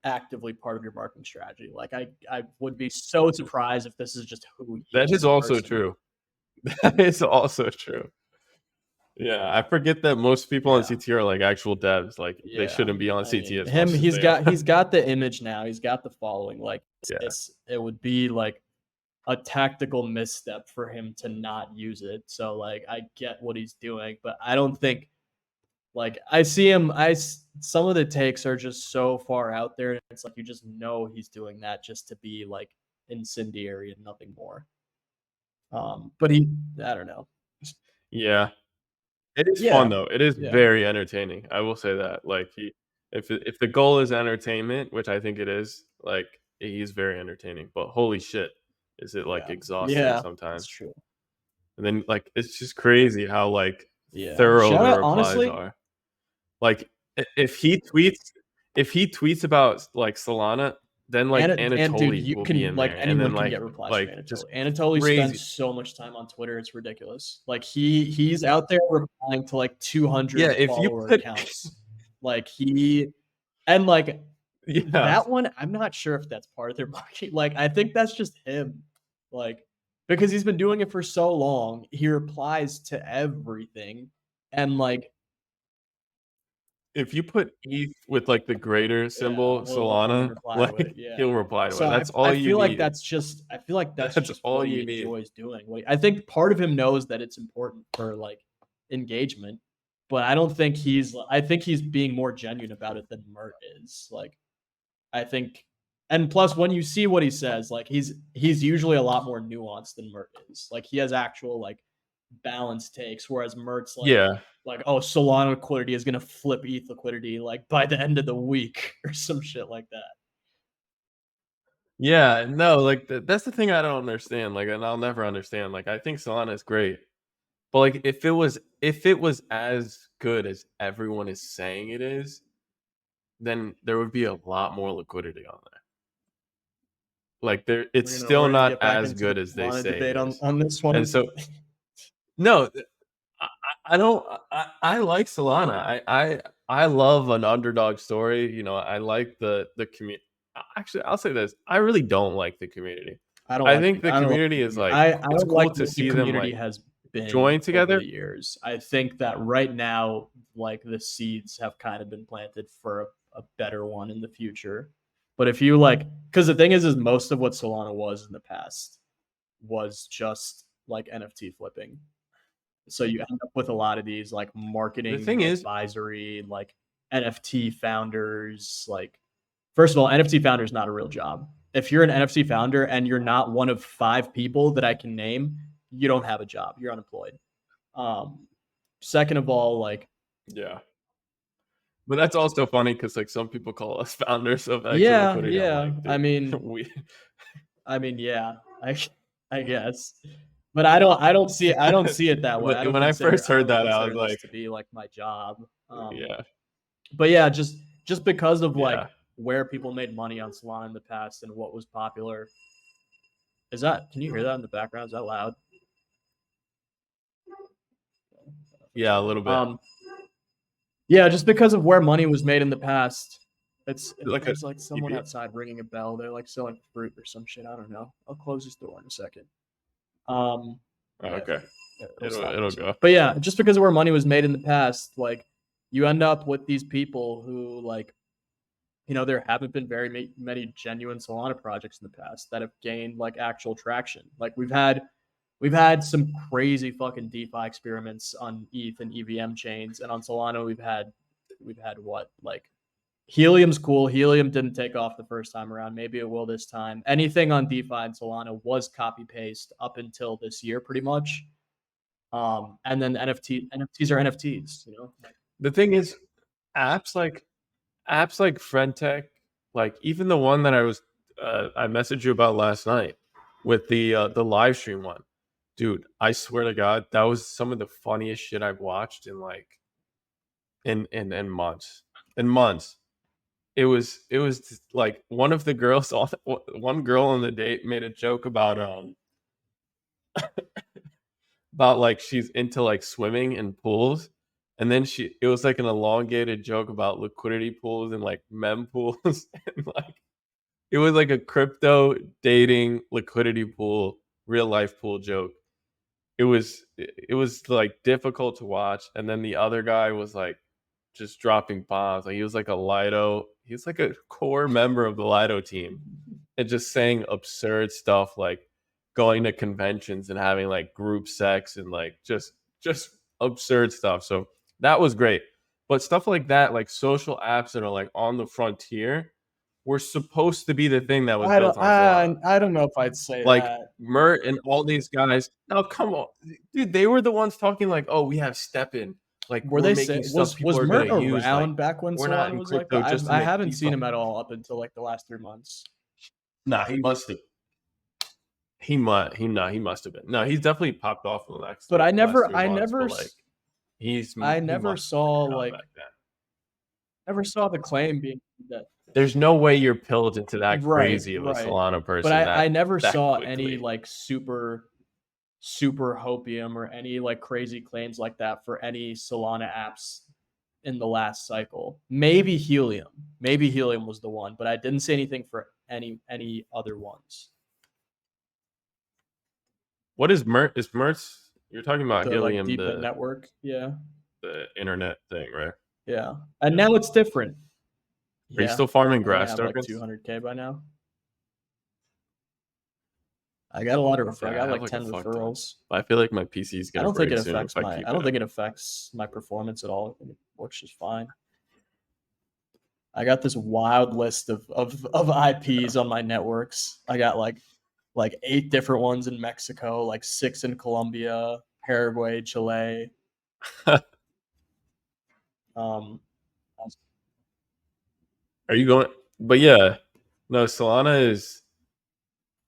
actively part of your marketing strategy. Like I would be so surprised if this is just who he That is is as a also person. true. That is also true. Yeah, I forget that most people on Yeah. CT are like actual devs. Like they Yeah. shouldn't be on I CT mean, as him much as they are. he's got the image now. He's got the following. Like Yeah. it would be like a tactical misstep for him to not use it. So like I get what he's doing, but I don't think like I see him some of the takes are just so far out there. It's like you just know he's doing that just to be like incendiary and nothing more. But I don't know. Yeah. It is fun Yeah. though. It is Yeah. very entertaining. I will say that. Like if the goal is entertainment, which I think it is, like he's very entertaining. But holy shit, is it like Yeah. exhausting Yeah. That's sometimes? true. And then like it's just crazy how like Yeah. thorough Shout the out replies honestly. are. Like if he tweets about like Solana, then like And dude, Anatoly you will be can in like there, and anyone then can get replies from just Anatoly. Anatoly crazy. spends so much time on Twitter, it's ridiculous. Like he's out there replying to like Yeah, 200 if you follower put accounts. Like and like yeah, that one, I'm not sure if that's part of their marketing. Like I think that's just him. Like because he's been doing it for so long, he replies to everything. And like if you put ETH with like the greater yeah, symbol he'll only Solana, reply to it. like Yeah. he'll reply to it. So That's all you need. I feel like that's That's just all what he you need. enjoys doing. I think part of him knows that it's important for like engagement, but I think he's being more genuine about it than Mert is. Like I think and plus when you see what he says, like he's usually a lot more nuanced than Mert is. Like he has actual like balanced takes, whereas Mert's Yeah, like, oh, Solana liquidity is gonna flip ETH liquidity like by the end of the week or some shit like that. Yeah, no, like that's the thing I don't understand. Like, and I'll never understand. Like, I think Solana is great, but like, if it was as good as everyone is saying it is, then there would be a lot more liquidity on there. Like, it's still we're gonna not get back as into the good as they Solana say it debate is. on this And one. so, no, I, I don't. I like Solana. I love an underdog story. You know, I like the community. Actually, I'll say this: I really don't like the community. I think the I don't like community the is community. like, I it's don't like cool to what the see them community like has been join over together. the years. I think that right now, like the seeds have kind of been planted for a better one in the future. But if you like, because the thing is most of what Solana was in the past was just like NFT flipping. So you end up with a lot of these like The marketing thing is, advisory, like NFT founders. Like, first of all, NFT founder is not a real job. If you're an NFT founder and you're not one of 5 people that I can name, you don't have a job. You're unemployed. Um, Second of all, like, yeah. But that's also funny because like some people call us founders of exit yeah, liquidity. I'm yeah. like, dude, we. Yeah. I guess, but I don't see it that way. I But don't when I consider first heard that, I was consider this like, to be like my job. yeah, But yeah, just because of like yeah. where people made money on Solana in the past and what was popular. Is that? Can you hear that in the background? Is that loud? Yeah, a little bit. Yeah, just because of where money was made in the past. Like a There's like someone TV? outside ringing a bell. They're like selling fruit or some shit. I don't know. I'll close this door in a second. Um, Oh, yeah, okay. it'll stop in a It'll second. go. But yeah, just because of where money was made in the past, like you end up with these people who like there haven't been very many genuine Solana projects in the past that have gained like actual traction. Like we've had some crazy fucking DeFi experiments on ETH and EVM chains, and on Solana we've had what, like, Helium's cool. Helium didn't take off the first time around. Maybe it will this time. Anything on DeFi and Solana was copy paste up until this year, pretty much. And then NFTs are NFTs. The thing is, apps like apps like Friendtech, like even the one that I messaged you about last night with the live stream one, dude. I swear to God, that was some of the funniest shit I've watched in like in months. In months, it was like one of the girls on one girl on the date made a joke about like she's into like swimming in pools, and then it was like an elongated joke about liquidity pools and like mem pools and like it was like a crypto dating liquidity pool real life pool joke. It was like difficult to watch, and then the other guy was like just dropping bombs. Like he was like a Lido, he's like a core member of the Lido team, and just saying absurd stuff like going to conventions and having like group sex and like just absurd stuff. So that was great. But stuff like that, like social apps that are like on the frontier, were supposed to be the thing that was built on Solana. I don't know if I'd say Like that. Mert and all these guys. Now, come on, dude. They were the ones talking like, "Oh, we have STEPN. Like, Were we're they say making stuff people was are gonna Mert use. Like, around back when we're not Solana in was like that? crypto just to I make haven't seen DeFi." him at all up until like the last 3 months. Nah, he must have. He must have been. No, he's definitely popped off in the next But like last 3 months. But like, I he never must have been saw around like back then. never saw the claim being that. There's no way you're pilled into that Right, crazy of a right. Solana But person I never that saw any quickly. like super hopium or any like crazy claims like that for any Solana apps in the last cycle. Maybe Helium. Maybe Helium was the one, but I didn't see anything for any other ones. What is Mert? Is Mert's? You're talking about The like Helium, Deepit network. Yeah. the internet thing, right? Yeah. And Yeah. now it's different. Are you Yeah. still farming I think I grass have like tokens? 200K by now. I got a lot of Yeah, I I got have like like a 10 fuck ton. referrals. I feel like my PC is I gonna don't think break it soon affects if I my keep it up. performance at all. It works just fine. I got this wild list of IPs on my networks. I got like 8 different ones in Mexico, like 6 in Colombia, Paraguay, Chile. Um, Are you going? But yeah, no. Solana is.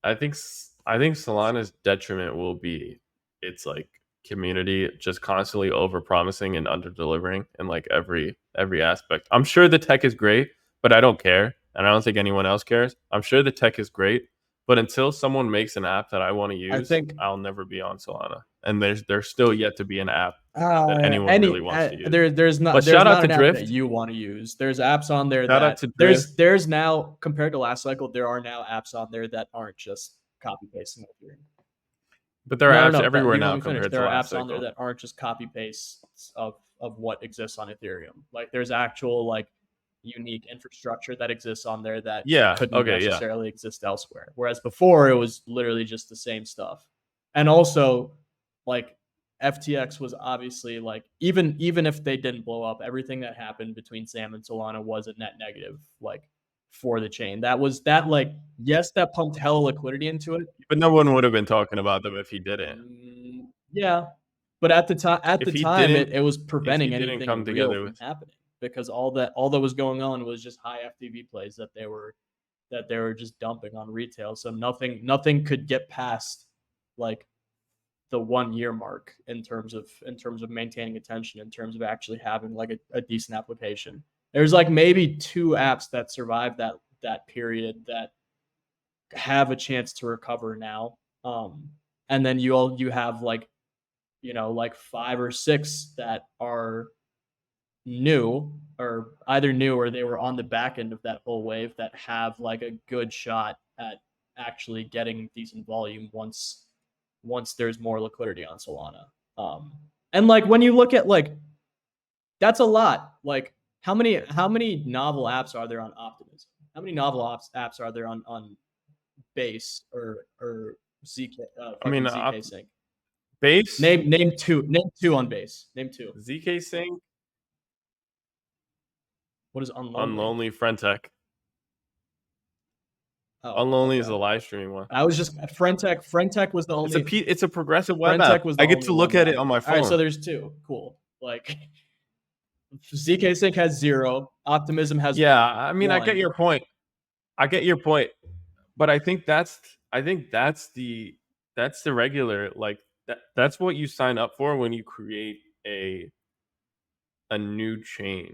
I think Solana's detriment will be its like community just constantly over promising and under delivering in like every aspect. I'm sure the tech is great, but I don't care, and I don't think anyone else cares. I'm sure the tech is great, but until someone makes an app that I want to use, I'll never be on Solana. And there's still yet to be an app that anyone really wants to use. There's not shout out to an app Drift that you want to use. There's apps on there Shout out that to Drift. there's now, compared to last cycle, there are now apps on there that aren't just copy pasting Ethereum. But there are apps everywhere now compared to there are last apps cycle. on there that aren't just copy pastes of what exists on Ethereum. Like there's actual like unique infrastructure that exists on there that couldn't necessarily exist elsewhere. Whereas before it was literally just the same stuff. And also like FTX was obviously like even if they didn't blow up, everything that happened between Sam and Solana was a net negative like for the chain. That pumped hella liquidity into it. But no one would have been talking about them if he didn't. Yeah. But at the time it was preventing anything real from happening, because all that was going on was just high FTV plays that they were just dumping on retail. So nothing could get past like the 1 year mark in terms of maintaining attention, in terms of actually having like a decent application. There's like maybe 2 apps that survived that period that have a chance to recover now. And then you have like, like 5 or 6 that are new, or either new or they were on the back end of that whole wave, that have like a good shot at actually getting decent volume once there's more liquidity on Solana. And like when you look at like, that's a lot. Like how many novel apps are there on Optimism? How many novel apps are there on Base or ZK? ZK Sync. Base. Name two on Base. Name 2. ZK Sync. What is Unlonely? Unlonely Frentech. Unlonely is a live streaming one. I was just Frentech was the only. It's a progressive web app. I get to look at it on my phone. All right, so there's 2. Cool. Like ZK Sync has 0. Optimism has. Yeah, I mean, 1. I get your point. But I think that's the regular, like that's what you sign up for when you create a new chain,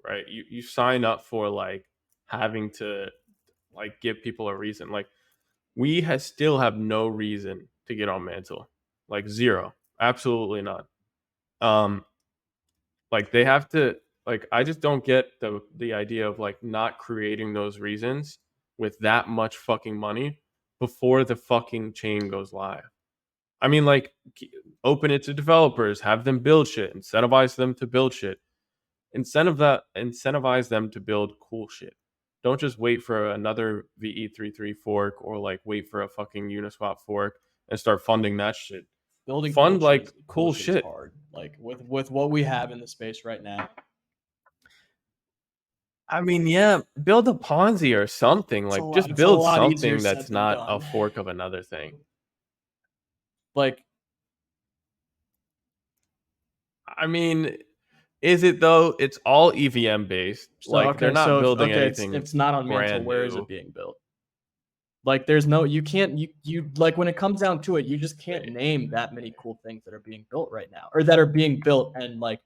right? You sign up for like having to like give people a reason. Like we still have no reason to get on Mantle, like 0, absolutely not. Like they have to, like I just don't get the idea of like not creating those reasons with that much fucking money before the fucking chain goes live. I mean, like open it to developers, have them build shit, incentivize them to build shit. Incentivize them to build cool shit. Don't just wait for another VE33 fork or like wait for a fucking Uniswap fork and start funding that shit. Building fund like cool shit. Hard. Like with what we have in the space right now. I mean, yeah, build a Ponzi or something. Like just build something that's not a fork of another thing. Like, I mean, is it though? It's all EVM based. Like they're not building anything. It's not on Mantle. Where is it being built? Like there's no, you can't, you like when it comes down to it, you just can't name that many cool things that are being built right now, or that are being built and like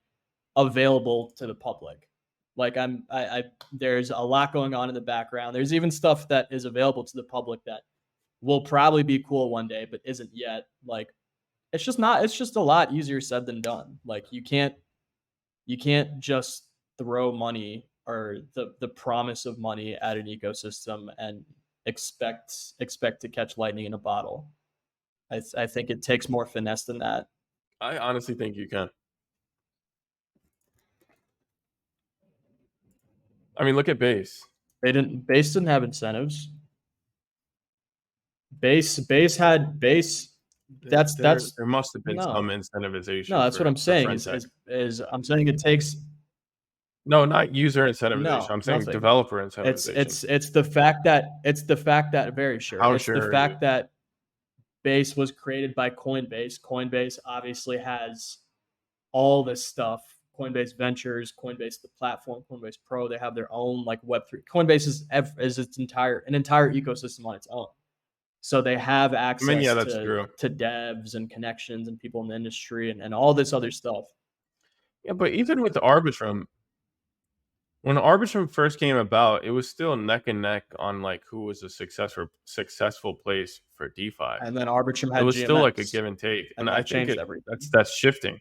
available to the public. Like there's a lot going on in the background. There's even stuff that is available to the public that will probably be cool one day, but isn't yet. Like it's just a lot easier said than done. Like you can't just throw money or the promise of money at an ecosystem and expect to catch lightning in a bottle. I think it takes more finesse than that. I honestly think you can. I mean, look at Base. Base didn't have incentives. Base had Base. There must have been some incentivization. No, that's what I'm saying. Is I'm saying it takes. No, not user incentivization. No, I'm saying developer incentivization. It's the fact that very sure. How it's sure the fact that Base was created by Coinbase. Coinbase obviously has all this stuff. Coinbase Ventures, Coinbase the platform, Coinbase Pro. They have their own like Web3. Coinbase is an entire ecosystem on its own. So they have access that's true. to devs and connections and people in the industry and all this other stuff. Yeah, but even with Arbitrum, when Arbitrum first came about, it was still neck and neck on like who was a successful place for DeFi. And then Arbitrum had it was GMX, still like a give and take, and I think everything. That's shifting.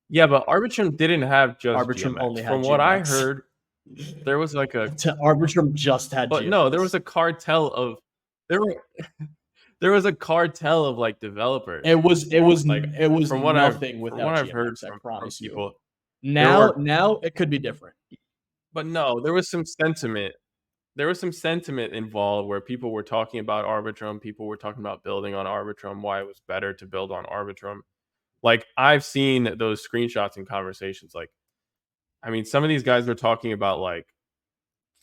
Yeah, but Arbitrum didn't have just Arbitrum GMX. only had From GMX. What I heard, there was like a Arbitrum just had but GMX. No, there was a cartel of there was a cartel of like developers. It was like from what nothing without from what GMX, I've heard I from promise you. people. Now it could be different. But no, there was some sentiment. There was some sentiment involved where people were talking about Arbitrum. People were talking about building on Arbitrum, why it was better to build on Arbitrum. Like, I've seen those screenshots and conversations. Like, I mean, some of these guys were talking about, like,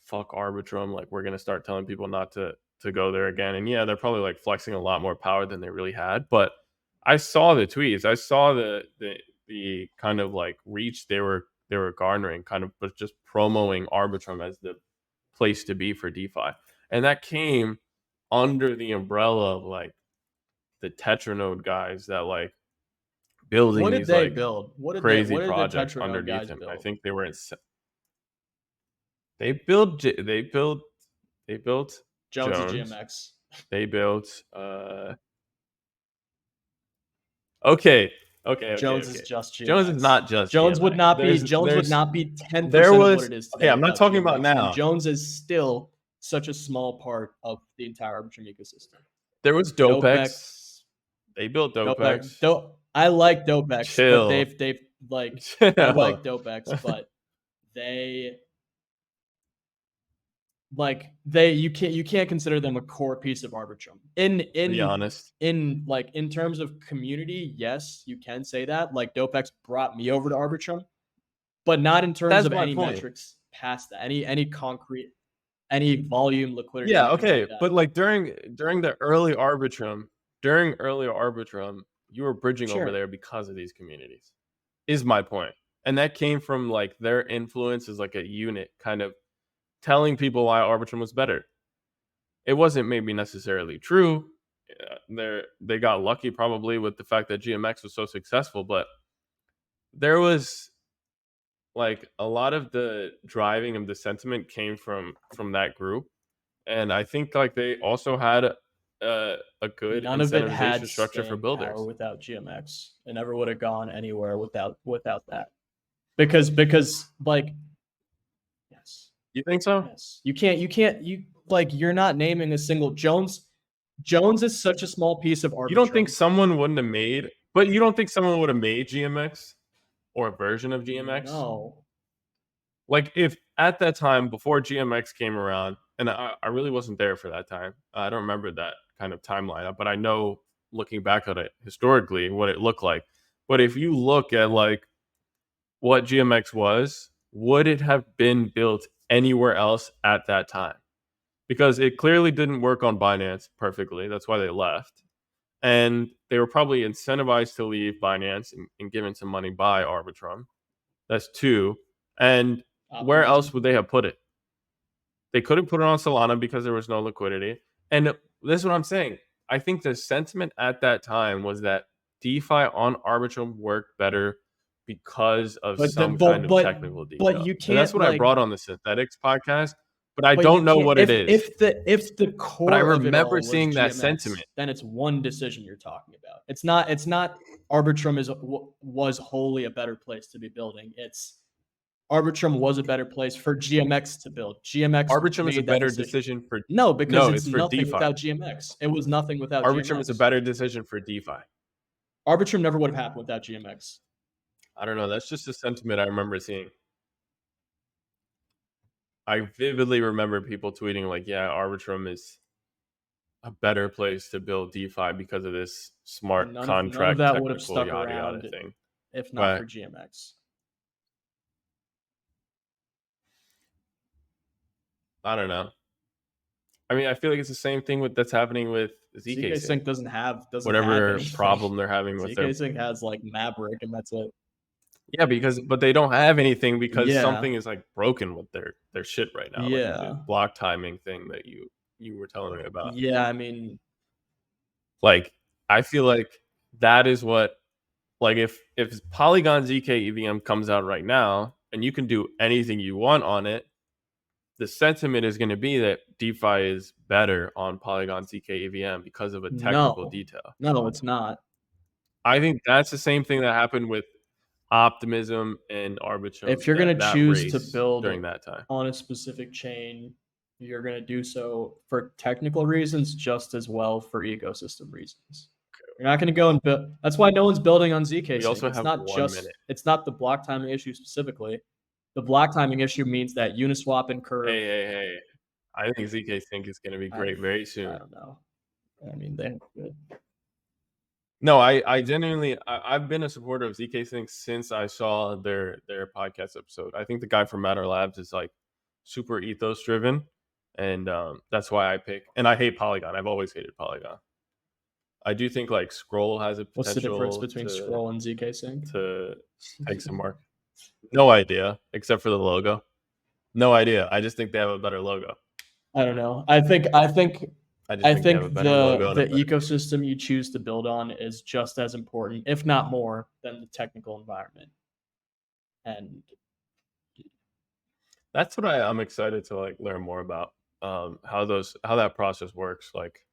fuck Arbitrum. Like, we're going to start telling people not to go there again. And yeah, they're probably, like, flexing a lot more power than they really had. But I saw the tweets. I saw the kind of, like, reach they were garnering, kind of, but just promoting Arbitrum as the place to be for DeFi. And that came under the umbrella of like the Tetranode guys that like building what did these they like build? Crazy projects the underneath him. Build? I think they were they built Jones' Jones. GMX. They built okay. Jones is just GMX. Jones is not just Jones GMX. would not be Jones would not be 10% of what it is today. Okay, I'm not talking GMX. about now. And Jones is still such a small part of the entire Arbitrum ecosystem. There was Dopex. They built Dopex. I like Dopex, Chill. but they've like I like Dopex, but you can't consider them a core piece of Arbitrum. Be honest. In terms of community, yes, you can say that. Like Dopex brought me over to Arbitrum, but not in terms of any metrics past that. Any concrete, any volume, liquidity. Yeah, okay. But like during the early Arbitrum, you were bridging over there because of these communities. Is my point. And that came from like their influence as like a unit kind of telling people why Arbitrum was better. It wasn't maybe necessarily true. They got lucky probably with the fact that GMX was so successful, but there was like a lot of the driving of the sentiment came from that group, and I think like they also had a good incentivization structure for builders. Without GMX, it never would have gone anywhere without that, because like yes. You think so? Yes. You can't you're not naming a single Jones is such a small piece of Arbitrum. You don't think someone would have made GMX or a version of GMX? No. Like if at that time before GMX came around, and I really wasn't there for that time. I don't remember that kind of timeline, but I know looking back at it historically what it looked like. But if you look at like what GMX was, would it have been built anywhere else at that time? Because it clearly didn't work on Binance perfectly. That's why they left. And they were probably incentivized to leave Binance and given some money by Arbitrum. That's two. And where else would they have put it? They couldn't put it on Solana because there was no liquidity. And this is what I'm saying. I think the sentiment at that time was that DeFi on Arbitrum worked better because of some kind of technical detail. But you can't. And that's what I brought on the Synthetics podcast. But I don't know what it is. If the core, but I remember seeing that sentiment. Then it's one decision you're talking about. It's not Arbitrum was wholly a better place to be building. It's Arbitrum was a better place for GMX to build. Arbitrum is a better decision for because it's nothing DeFi. Without GMX. It was nothing without Arbitrum GMX. is a better decision for DeFi. Arbitrum never would have happened without GMX. I don't know. That's just a sentiment I remember seeing. I vividly remember people tweeting like, yeah, Arbitrum is a better place to build DeFi because of this smart contract none of that would have stuck around thing. If not for GMX. I don't know. I mean, I feel like it's the same thing that's happening with ZK Sync doesn't have whatever problem they're having with ZK Sync has like Maverick and that's it. Yeah, but they don't have anything because something is like broken with their shit right now. Yeah, like the block timing thing that you were telling me about. Yeah, I mean, Like, I feel like that is what, like, if Polygon ZK EVM comes out right now and you can do anything you want on it, the sentiment is going to be that DeFi is better on Polygon ZK EVM because of a technical detail. No, it's not. I think that's the same thing that happened with Optimism and Arbitrum. If you're going to choose to build during that time on a specific chain, you're going to do so for technical reasons just as well for ecosystem reasons. You're not going to go and build. That's why no one's building on ZK. We also it's have not 1 minute. It's not the block timing issue specifically. The block timing issue means that Uniswap and Curve. Hey. I think ZK Sync is going to be great very soon. I don't know. I mean, they good. No, I genuinely, I've been a supporter of ZK Sync since I saw their podcast episode. I think the guy from Matter Labs is like super ethos driven, and that's why I pick. And I hate Polygon. I've always hated Polygon. I do think like Scroll has a potential. What's the difference between Scroll and ZK Sync? To take some mark. No idea, except for the logo. No idea. I just think they have a better logo. I don't know. I think the ecosystem you choose to build on is just as important, if not more, than the technical environment. And that's what I'm excited to like learn more about. How that process works. Like,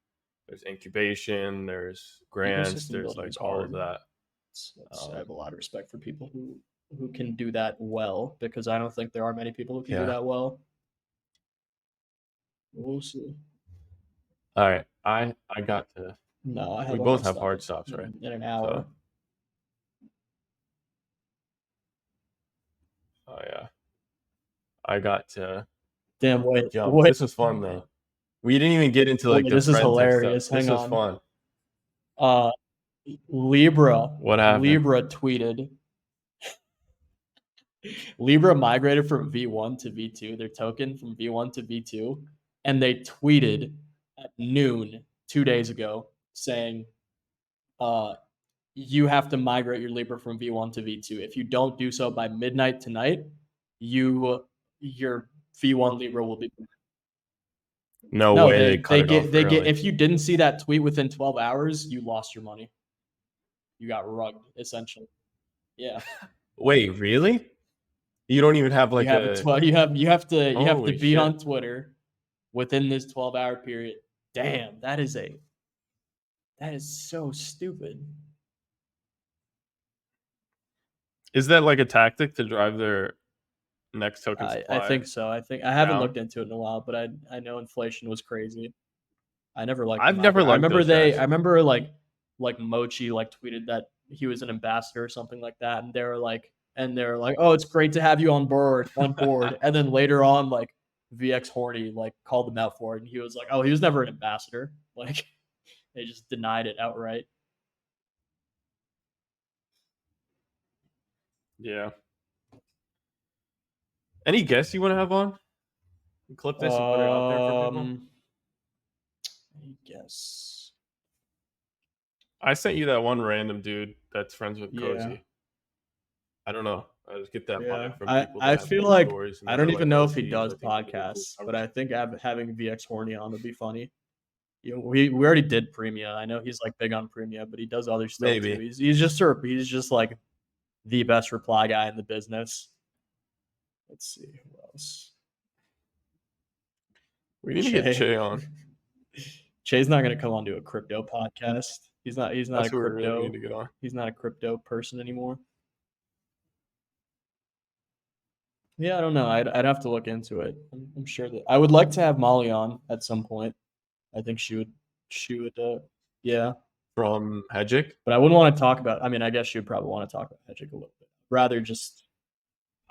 there's incubation, there's grants, there's like all of that. I have a lot of respect for people who can do that well, because I don't think there are many people who can do that well. We'll see. All right, I got to. No, I have. We both have hard stops, right? In an hour. Oh yeah. I got to. Damn, wait. This was fun though. We didn't even get into like this is hilarious. Hang on. This was fun. Libra. What happened? Libra tweeted. Libra migrated from V1 to V2, their token from V1 to V2, and they tweeted at noon 2 days ago saying, you have to migrate your Libra from V1 to V2. If you don't do so by midnight tonight, your V1 Libra will be. No way. If you didn't see that tweet within 12 hours, you lost your money. You got rugged, essentially. Yeah. Wait, really? You don't even have like you have to be on Twitter within this 12-hour period. Damn, that is so stupid. Is that like a tactic to drive their next token supply? I think so. I haven't looked into it in a while, but I know inflation was crazy. I never liked. I've never liked. I remember like Mochi like tweeted that he was an ambassador or something like that, and they were like, oh, it's great to have you on board. And then later on, like VX Horny like called him out for it, and he was like, oh, he was never an ambassador. Like they just denied it outright. Yeah. Any guests you want to have on? Clip this and put it out there for people. I guess. I sent you that one random dude that's friends with Cozy. I don't know. I just get that vibe from people. I feel like I don't even know if he does podcasts, but I think having VX Horny on would be funny. You know, we already did Premia. I know he's like big on Premia, but he does other stuff too. He's just like the best reply guy in the business. Let's see who else. We need to get Che on. Che's not going to come onto a crypto podcast. He's not That's a crypto. Really need to get on. He's not a crypto person anymore. Yeah, I don't know. I'd have to look into it. I'm sure that I would like to have Molly on at some point. I think she would. Yeah. From Hedgick? But I wouldn't want to talk about. I mean, I guess she would probably want to talk about Hedgick a little bit. Rather just.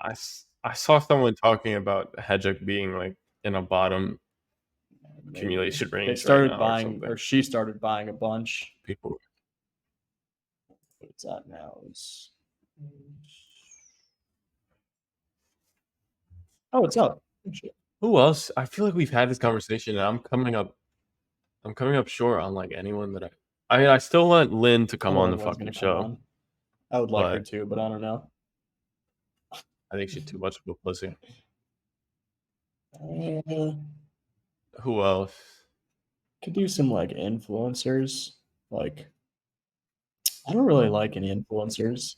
I saw someone talking about Hedgick being like in a bottom accumulation range. They started buying, or she started buying a bunch. People. What's that now? Oh, it's up. Who else? I feel like we've had this conversation, and I'm coming up short on like anyone that I mean, I still want Lynn to come on the fucking show. I would like her to, but I don't know. I think she's too much of a pussy. Who else? Could do some like influencers. Like, I don't really like any influencers.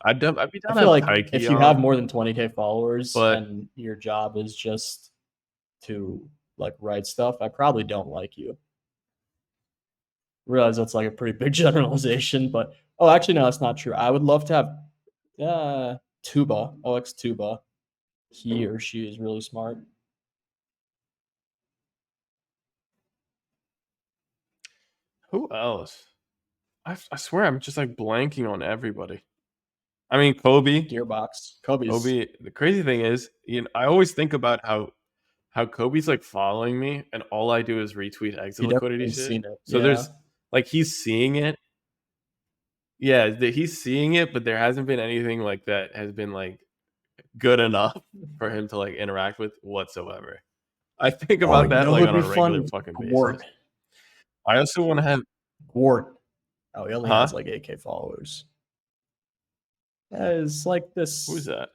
I'd be down I to feel have like Taiki if you on, have more than 20K followers but and your job is just to like write stuff, I probably don't like you. Realize that's like a pretty big generalization, but oh, actually, no, that's not true. I would love to have Tuba, OX Tuba. He or she is really smart. who else? I swear I'm just like blanking on everybody. I mean, Kobe. Gearbox. Kobe's. Kobe. The crazy thing is, I always think about how Kobe's like following me, and all I do is retweet exit liquidity shit. Seen it. So there's like he's seeing it. Yeah, he's seeing it, but there hasn't been anything like that has been like good enough for him to like interact with whatsoever. I think about that like on a regular fucking basis. I also want to have Ward. Oh, he only has like 8K followers. It's like this. Who's that?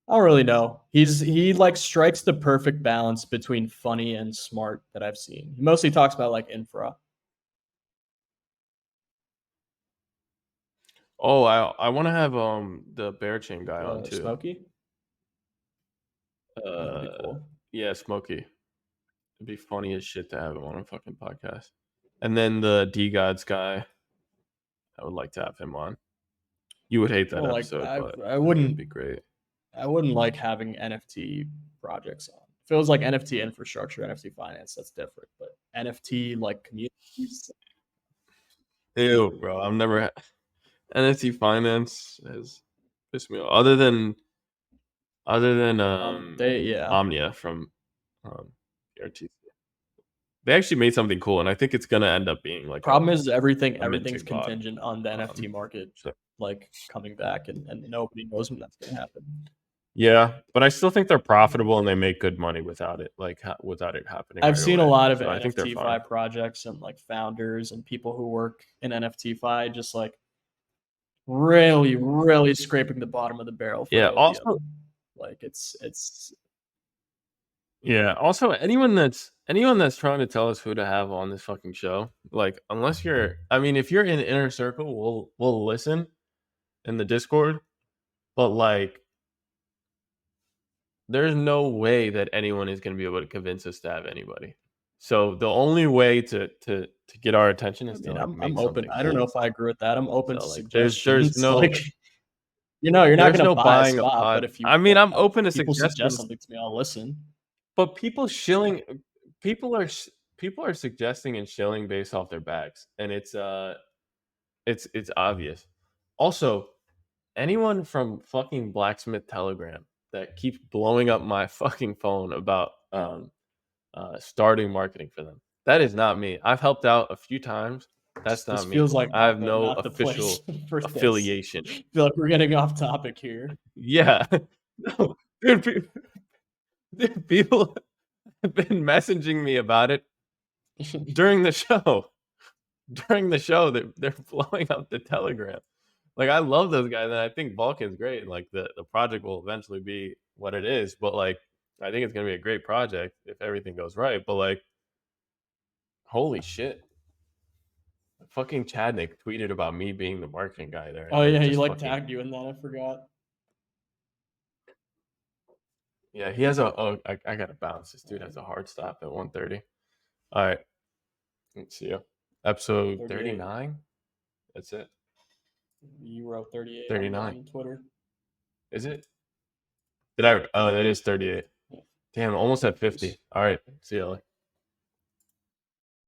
I don't really know. He like strikes the perfect balance between funny and smart that I've seen. He mostly talks about like infra. Oh, I want to have the bear chain guy on too. Smokey. That'd be cool. Yeah, Smokey. It'd be funny as shit to have him on a fucking podcast. And then the D Gods guy, I would like to have him on. You would hate that episode, but I wouldn't. It'd be great. I wouldn't like having NFT projects on. If it was like NFT infrastructure, NFT finance, that's different. But NFT like communities. Ew, bro. I've never had NFT finance has pissed me off. Other than Omnia from RTC. They actually made something cool, and I think it's gonna end up being like. Problem is everything's contingent on the NFT market like coming back, and nobody knows when that's gonna happen. Yeah, but I still think they're profitable and they make good money without it, without it happening. I've seen a lot of I think NFT projects and like founders and people who work in NFT just like really, really scraping the bottom of the barrel. For opium. Also, like it's. Yeah. Also, anyone that's trying to tell us who to have on this fucking show, like, unless you're, I mean, if you're in the inner circle, we'll listen in the Discord, but like, there's no way that anyone is going to be able to convince us to have anybody. So the only way to get our attention is to like, make something. I don't know if I agree with that. I'm open to like, suggestions. there's no like, you're not going to buy a spot, but if you, I mean, I'm open to suggest something to me, I'll listen. But people are suggesting and shilling based off their bags, and it's obvious. Also, anyone from fucking Blacksmith Telegram that keeps blowing up my fucking phone about starting marketing for them, that is not me. I've helped out a few times. That's not me. Feels like I have no official affiliation. I feel like we're getting off topic here. Yeah, no, dude, people have been messaging me about it during the show. They're blowing up the Telegram. Like, I love those guys, and I think Vulcan's great. Like, the project will eventually be what it is, but like, I think it's gonna be a great project if everything goes right. But like, holy shit. Fucking Chadnick tweeted about me being the marketing guy there. Oh yeah, he like tagged you in that. I forgot. Yeah, he has I gotta bounce. This dude has a hard stop at 1:30. All right, let's see you. Episode 39. That's it. You wrote 38. 39 on Twitter. Is it? Did I? Oh, that is 38. Damn, almost at 50. All right, see you.